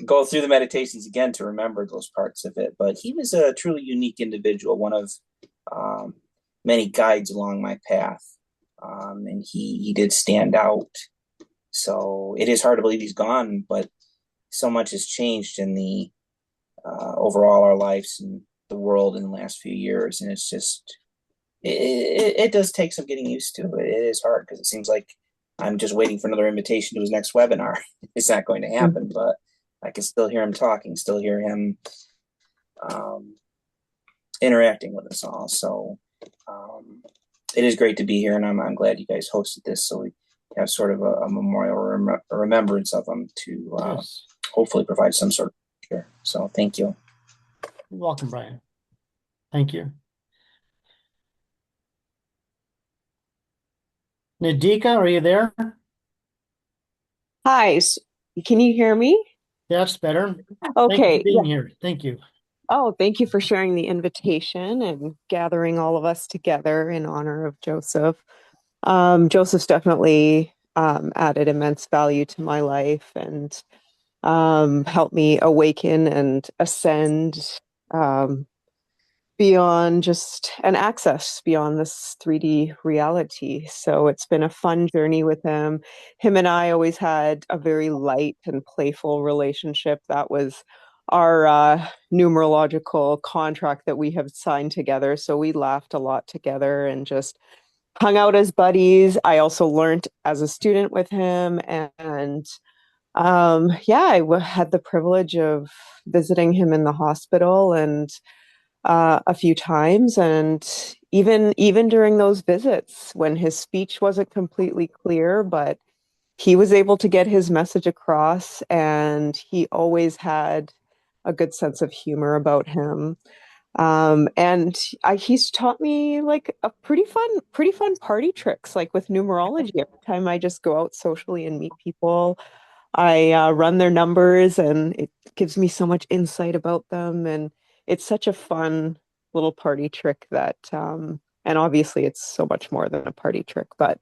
go through the meditations again to remember those parts of it. But he was a truly unique individual, one of many guides along my path. And he did stand out. So it is hard to believe he's gone, but so much has changed in the overall our lives and the world in the last few years, and it's just it does take some getting used to. It is hard because it seems like I'm just waiting for another invitation to his next webinar. It's not going to happen, but I can still hear him talking, still hear him interacting with us all. So it is great to be here, and I'm glad you guys hosted this so we have sort of a memorial remembrance of him to Yes. hopefully provide some sort of care. So thank you. You're welcome, Brian. Thank you. Nadika, are you there? Hi, can you hear me? That's better. Thank you Okay, for being here. Thank you. Oh, thank you for sharing the invitation and gathering all of us together in honor of Joseph. Joseph's definitely added immense value to my life and helped me awaken and ascend beyond just an access beyond this 3D reality. So it's been a fun journey with him. Him and I always had a very light and playful relationship. That was our numerological contract that we have signed together. So we laughed a lot together and just hung out as buddies. I also learned as a student with him, and yeah, had the privilege of visiting him in the hospital and a few times, and even during those visits when his speech wasn't completely clear, but he was able to get his message across, and he always had a good sense of humor about him. And he's taught me like a pretty fun party tricks, like with numerology. Every time I just go out socially and meet people, I run their numbers, and it gives me so much insight about them. And it's such a fun little party trick that And obviously it's so much more than a party trick, but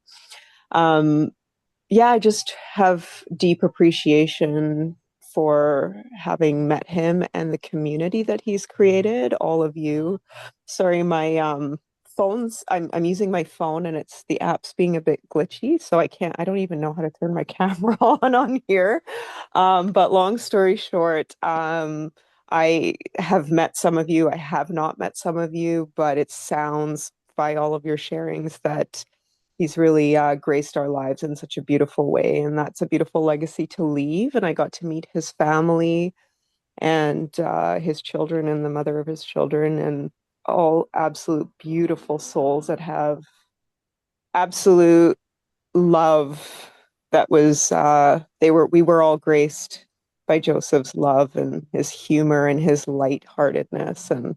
yeah, I just have deep appreciation for having met him and the community that he's created, all of you. Sorry, my phone's I'm using my phone and it's the app's being a bit glitchy, so I don't even know how to turn my camera on here. But long story short, I have met some of you, I have not met some of you, but it sounds by all of your sharings that he's really graced our lives in such a beautiful way. And that's a beautiful legacy to leave. And I got to meet his family and his children and the mother of his children, and all absolute beautiful souls that have absolute love. That was we were all graced by Joseph's love and his humor and his lightheartedness. And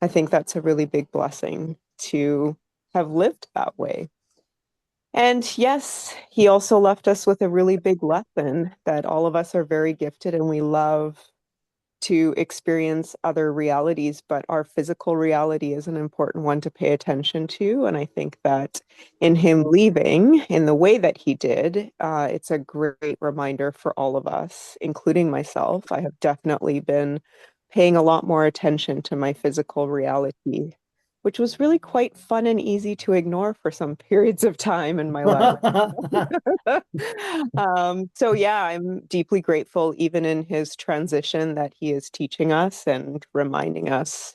I think that's a really big blessing to have lived that way. And yes, he also left us with a really big lesson that all of us are very gifted and we love to experience other realities, but our physical reality is an important one to pay attention to. And I think that in him leaving in the way that he did, it's a great reminder for all of us, including myself. I have definitely been paying a lot more attention to my physical reality, which was really quite fun and easy to ignore for some periods of time in my life. So yeah, I'm deeply grateful, even in his transition, that he is teaching us and reminding us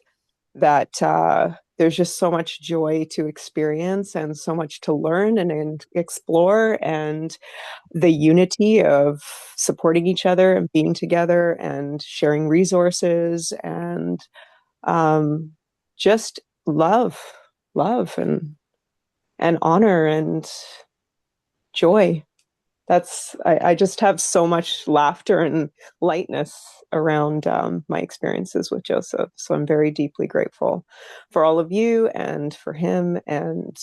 that there's just so much joy to experience and so much to learn and explore, and the unity of supporting each other and being together and sharing resources and just love and honor and joy. I just have so much laughter and lightness around my experiences with Joseph. So I'm very deeply grateful for all of you and for him and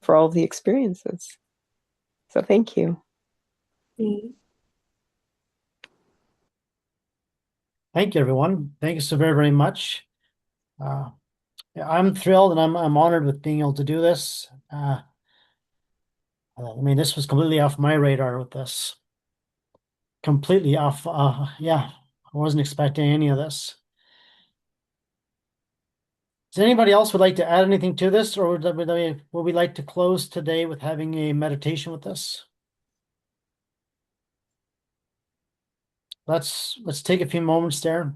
for all of the experiences. So thank you. Thank you, everyone. Thank you so very, very much. I'm thrilled and I'm honored with being able to do this. I mean, this was completely off my radar with this. Completely off. Yeah, I wasn't expecting any of this. Does anybody else would like to add anything to this, or would we like to close today with having a meditation with this? Let's take a few moments there.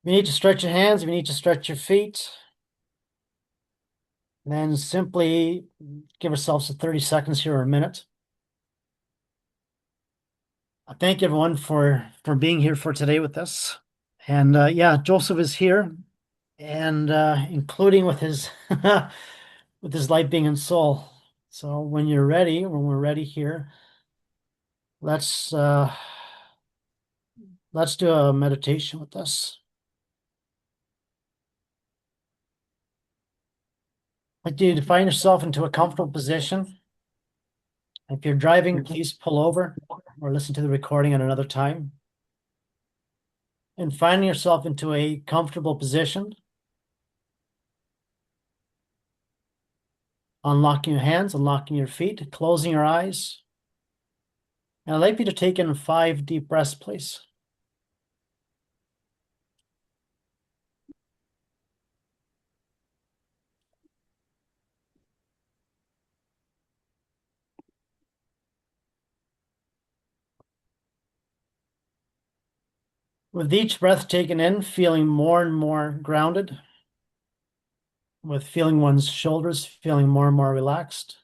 If you need to stretch your hands, if you need to stretch your feet, then simply give ourselves 30 seconds here or a minute. I thank everyone for being here for today with us. And yeah, Joseph is here, and including with his with his light being and soul. So when you're ready, when we're ready here, let's do a meditation with us. I'd like you to find yourself into a comfortable position. If you're driving, please pull over or listen to the recording at another time. And finding yourself into a comfortable position, unlocking your hands, unlocking your feet, closing your eyes. And I'd like you to take in 5 deep breaths, please. With each breath taken in, feeling more and more grounded, with feeling one's shoulders feeling more and more relaxed,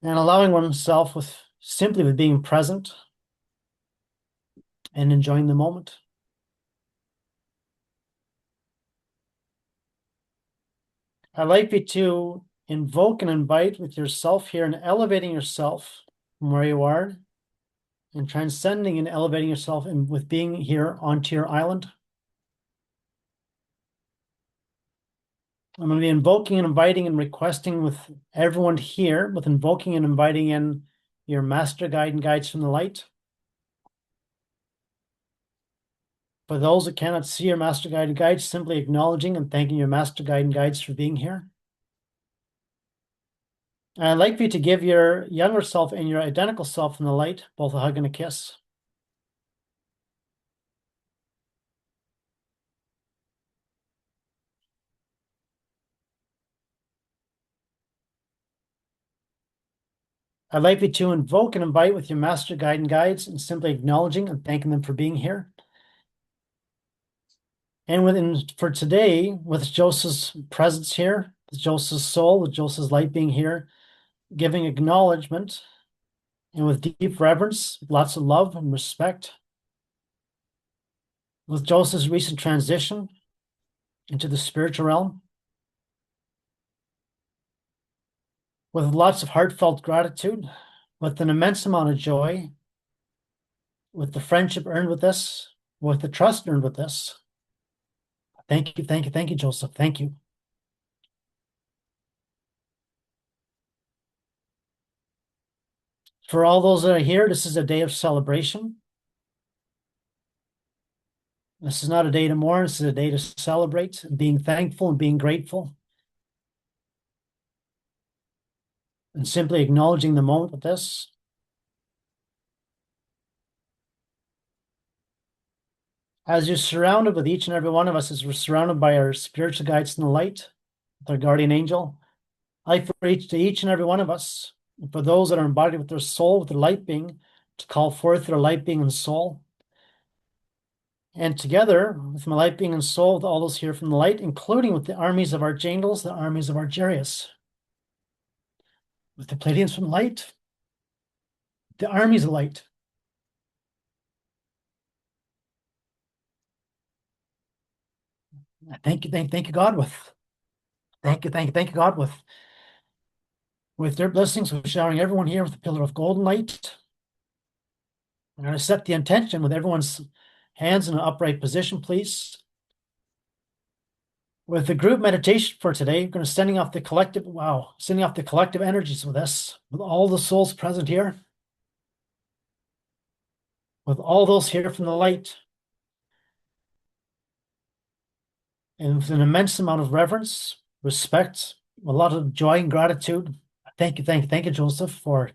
and allowing oneself simply with being present and enjoying the moment. I'd like you to invoke and invite with yourself here and elevating yourself from where you are and transcending and elevating yourself and with being here onto your island. I'm going to be invoking and inviting and requesting with everyone here, with invoking and inviting in your master guide and guides from the light. For those that cannot see your master guide and guides, simply acknowledging and thanking your master guide and guides for being here. And I'd like for you to give your younger self and your identical self in the light both a hug and a kiss. I'd like you to invoke and invite with your master guide and guides and simply acknowledging and thanking them for being here. And for today, with Joseph's presence here, with Joseph's soul, with Joseph's light being here, giving acknowledgement and with deep reverence, lots of love and respect, with Joseph's recent transition into the spiritual realm, with lots of heartfelt gratitude, with an immense amount of joy, with the friendship earned with this, with the trust earned with this. Thank you, thank you, thank you, Joseph. Thank you. For all those that are here, this is a day of celebration. This is not a day to mourn, this is a day to celebrate, and being thankful and being grateful. And simply acknowledging the moment with this. As you're surrounded with each and every one of us, as we're surrounded by our spiritual guides in the light, with our guardian angel, I for each and every one of us, and for those that are embodied with their soul, with their light being, to call forth their light being and soul. And together, with my light being and soul, with all those here from the light, including with the armies of archangels, the armies of Argerius, with the Pleiadians from light, the armies of light. Thank you, thank you, God, thank you, God, with their blessings, we're showering everyone here with a pillar of golden light. I'm going to set the intention with everyone's hands in an upright position, please. With the group meditation for today, we're going to sending off the collective energies with this, with all the souls present here, with all those here from the light, and with an immense amount of reverence, respect, a lot of joy and gratitude. Thank you, Joseph, for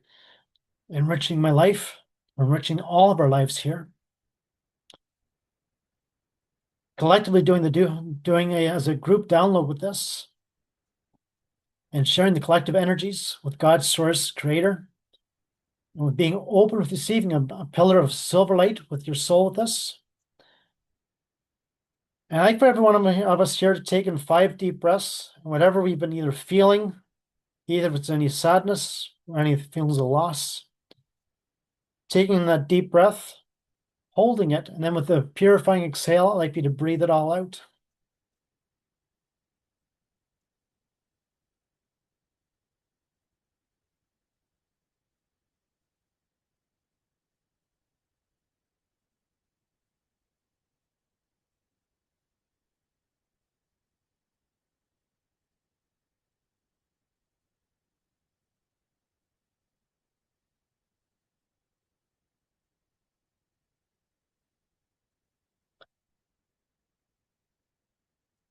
enriching my life, enriching all of our lives here. Collectively doing as a group download with this, and sharing the collective energies with God's source creator, and with being open with receiving a pillar of silver light with your soul with us. And I'd like for every one of us here to take in 5 deep breaths, and whatever we've been either feeling, either if it's any sadness or any feelings of loss, taking that deep breath, holding it, and then with the purifying exhale, I'd like you to breathe it all out.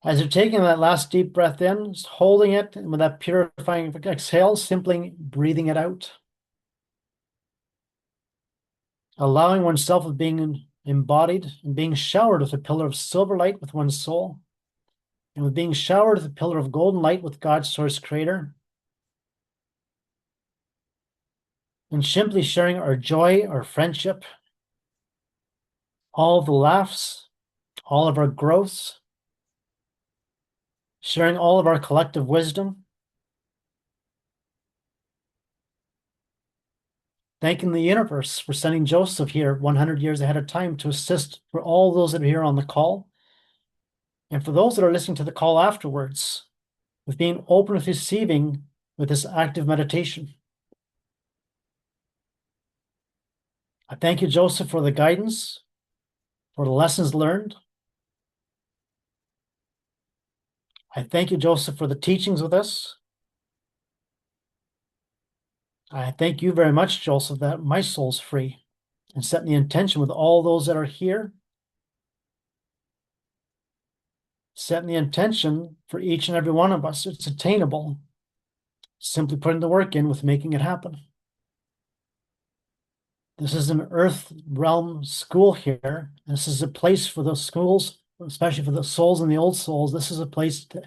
As you're taking that last deep breath in, just holding it, and with that purifying exhale, simply breathing it out. Allowing oneself of being embodied and being showered with a pillar of silver light with one's soul, and with being showered with a pillar of golden light with God's source creator. And simply sharing our joy, our friendship, all of the laughs, all of our growths, sharing all of our collective wisdom, thanking the universe for sending Joseph here 100 years ahead of time to assist for all those that are here on the call, and for those that are listening to the call afterwards, with being open with receiving with this active meditation. I thank you, Joseph, for the guidance, for the lessons learned. I thank you, Joseph, for the teachings with us. I thank you very much, Joseph, that my soul's free, and setting the intention with all those that are here setting the intention for each and every one of us. It's attainable. Simply putting the work in with making it happen. This is an earth realm school here. This is a place for those schools, especially for the souls and the old souls. This is a place to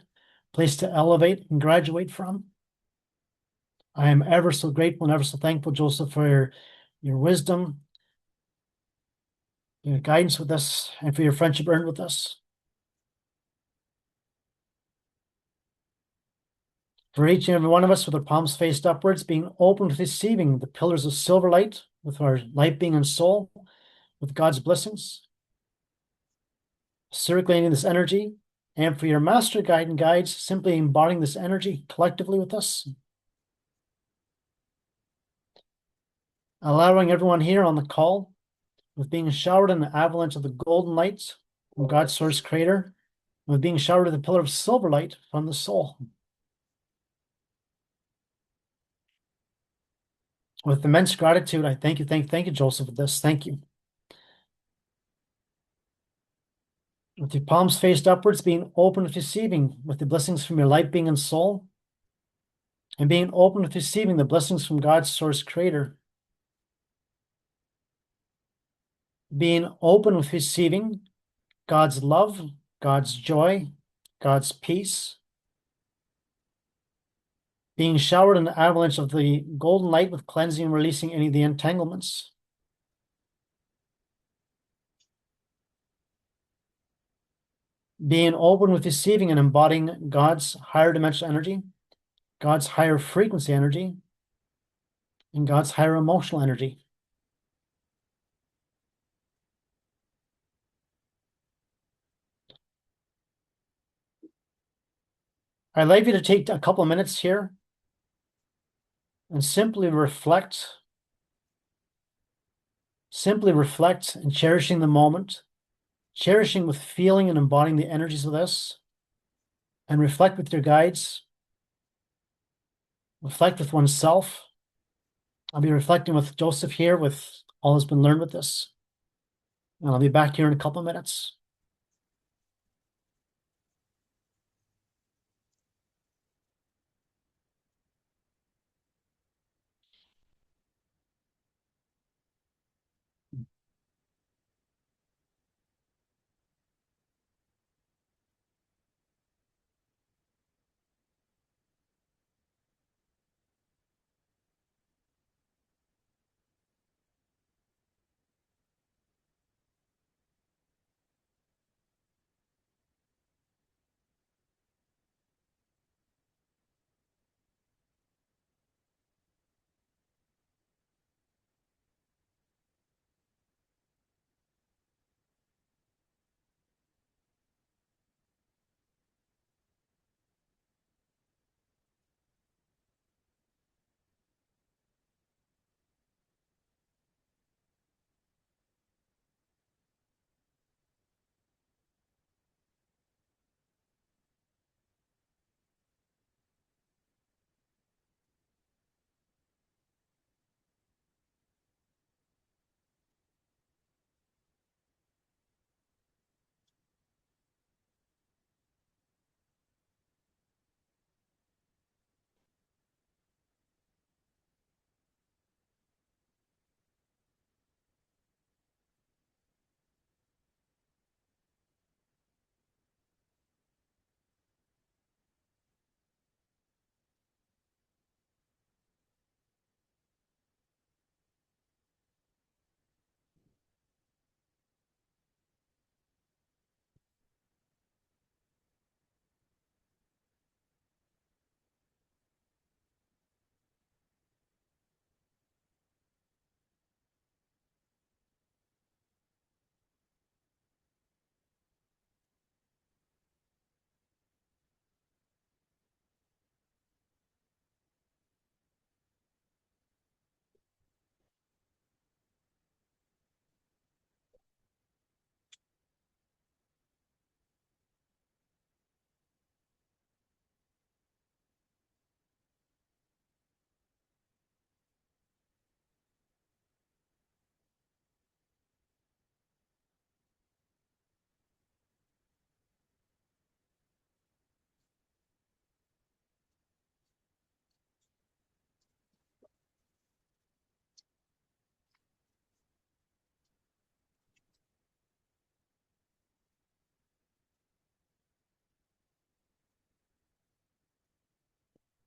elevate and graduate from. I am ever so grateful and ever so thankful, Joseph, for your wisdom, your guidance with us, and for your friendship earned with us. For each and every one of us with our palms faced upwards, being open to receiving the pillars of silver light with our light, being, and soul, with God's blessings, circulating this energy, and for your master guide and guides, simply embodying this energy collectively with us. Allowing everyone here on the call with being showered in the avalanche of the golden light from God's source creator, with being showered with the pillar of silver light from the soul. With immense gratitude, I thank you, thank you, Joseph, for this. Thank you. With your palms faced upwards, being open with receiving with the blessings from your light, being, and soul, and being open with receiving the blessings from God's source creator. Being open with receiving God's love, God's joy, God's peace. Being showered in the avalanche of the golden light with cleansing and releasing any of the entanglements. Being open with receiving and embodying God's higher dimensional energy, God's higher frequency energy, and God's higher emotional energy. I'd like you to take a couple of minutes here and simply reflect and cherishing the moment, cherishing with feeling and embodying the energies of this, and reflect with your guides, reflect with oneself. I'll be reflecting with Joseph here with all that's been learned with this. And I'll be back here in a couple of minutes.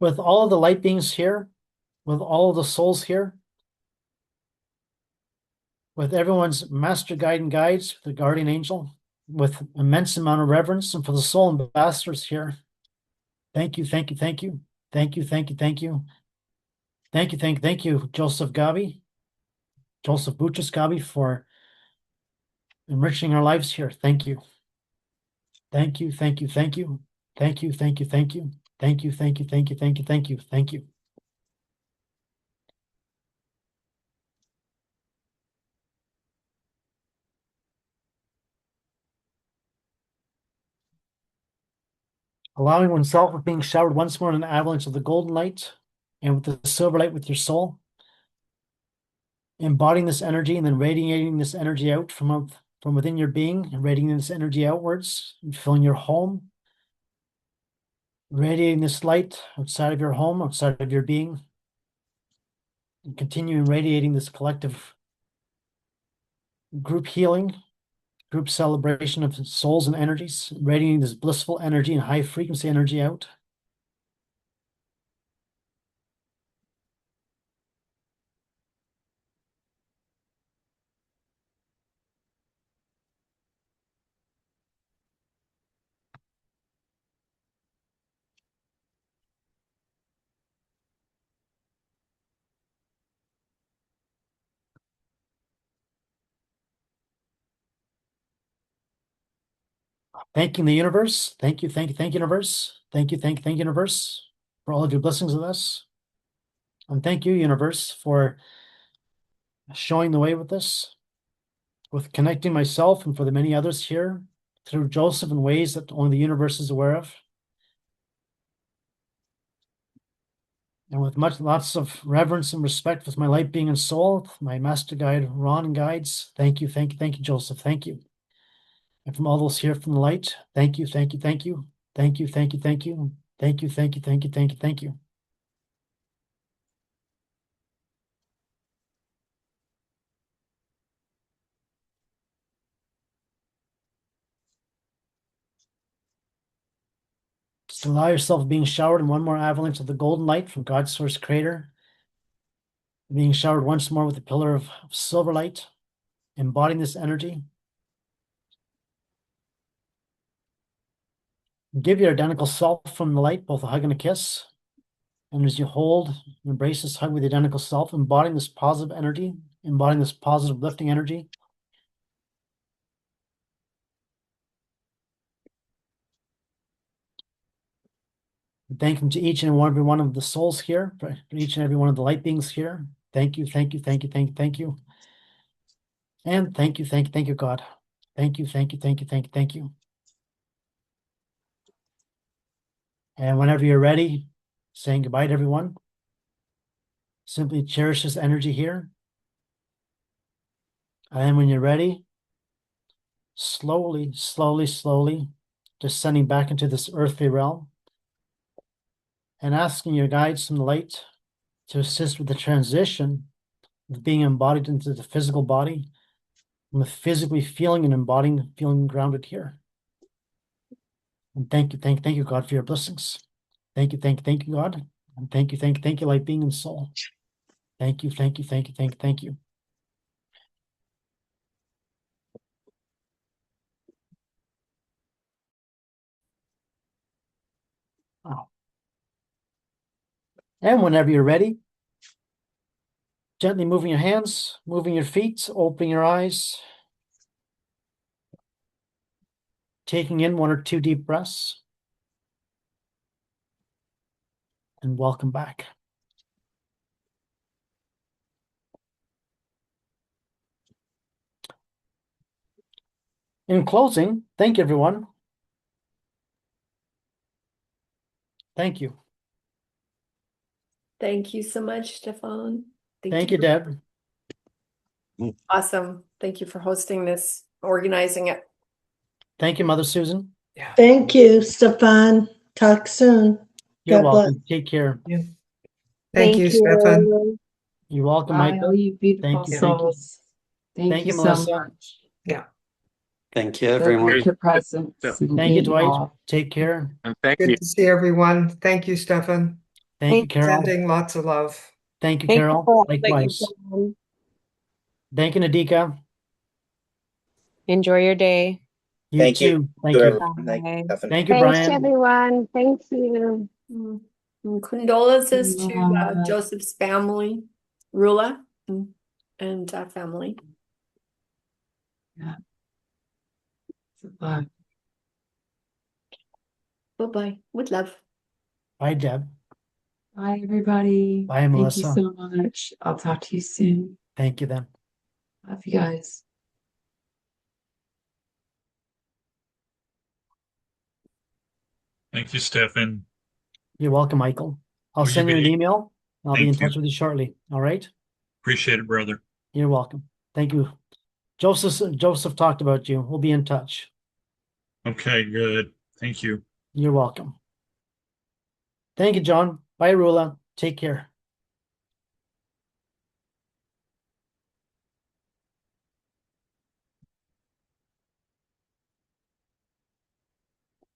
with all of the light beings here, with all of the souls here, with everyone's master guide and guides, the guardian angel, with immense amount of reverence, and for the soul ambassadors here. Thank you, thank you, thank you. Thank you, thank you, thank you. Thank you, thank you, Joseph Ghabi, Joseph Buchas Ghabi, for enriching our lives here. Thank you. Thank you, thank you, thank you. Thank you, thank you, thank you. Thank you, thank you, thank you, thank you, thank you, thank you. Allowing oneself of being showered once more in an avalanche of the golden light and with the silver light with your soul. Embodying this energy and then radiating this energy out from within your being and radiating this energy outwards and filling your home. Radiating this light outside of your home, outside of your being. And continuing radiating this collective group healing, group celebration of souls and energies, radiating this blissful energy and high frequency energy out. Thanking the universe. Thank you, universe. Thank you, thank you, universe, for all of your blessings with us. And thank you, universe, for showing the way with this, with connecting myself and for the many others here through Joseph in ways that only the universe is aware of. And with lots of reverence and respect with my light being and soul, my master guide, Ron and guides. Thank you, Joseph. Thank you. And from all those here from the light, thank you, thank you, thank you. Thank you, thank you, thank you. Thank you, thank you, thank you, thank you, thank you. Just allow yourself being showered in one more avalanche of the golden light from God's source creator. Being showered once more with a pillar of silver light, embodying this energy. Give your identical self from the light both a hug and a kiss. And as you hold and embrace this hug with the identical self, embodying this positive energy, embodying this positive lifting energy. Thank you to each and every one of the souls here, for each and every one of the light beings here. Thank you, thank you, thank you, thank you, thank you. And thank you, God. Thank you, thank you, thank you, thank you, thank you. And whenever you're ready, saying goodbye to everyone, simply cherish this energy here. And when you're ready, slowly, slowly, slowly, descending back into this earthly realm and asking your guides from the light to assist with the transition of being embodied into the physical body, and with physically feeling and embodying, feeling grounded here. And thank you, God, for your blessings. Thank you, God. And thank you, light being and soul. Thank you, thank you. Wow. And whenever you're ready, gently moving your hands, moving your feet, opening your eyes, taking in 1 or 2 deep breaths, and welcome back. In closing, thank you, everyone. Thank you. Thank you so much, Stefan. Thank you, Deb. Awesome. Thank you for hosting this, organizing it. Thank you, Mother Susan. Yeah. Thank you, Stefan. Talk soon. You're God welcome. bless. Take care. Yeah. Thank you, Stefan. You're welcome, Bye, Michael. all you beautiful Thank you. souls. Thank you so Melissa. much. Yeah. Thank you, So everyone. great your presence. Thank you, Dwight. Take care. And thank Good you. to see everyone. Thank you, Stefan. Thank you, Carol. Sending lots of love. Thank you, Thank you Carol. for all that you've Likewise. done. Thank you, Nadika. Enjoy your day. You Thank you, too. Thank you. everyone. Thank you, Bye. Stefan. Thank you, Thanks, Brian. everyone. Thank you. And condolences to Yeah. Joseph's family, Rula, and family. Yeah. Bye. Bye-bye. With love. Bye, Deb. Bye, everybody. Bye, Thank Melissa. you so much. I'll talk to you soon. Thank you then. Love you guys. Thank you, Stefan. You're welcome, Michael. I'll Will you send you an be? email. I'll be in Thank you. touch with you shortly. All right. Appreciate it, brother. You're welcome. Thank you. Joseph talked about you. We'll be in touch. Okay, good. Thank you. You're welcome. Thank you, John. Bye, Rula. Take care.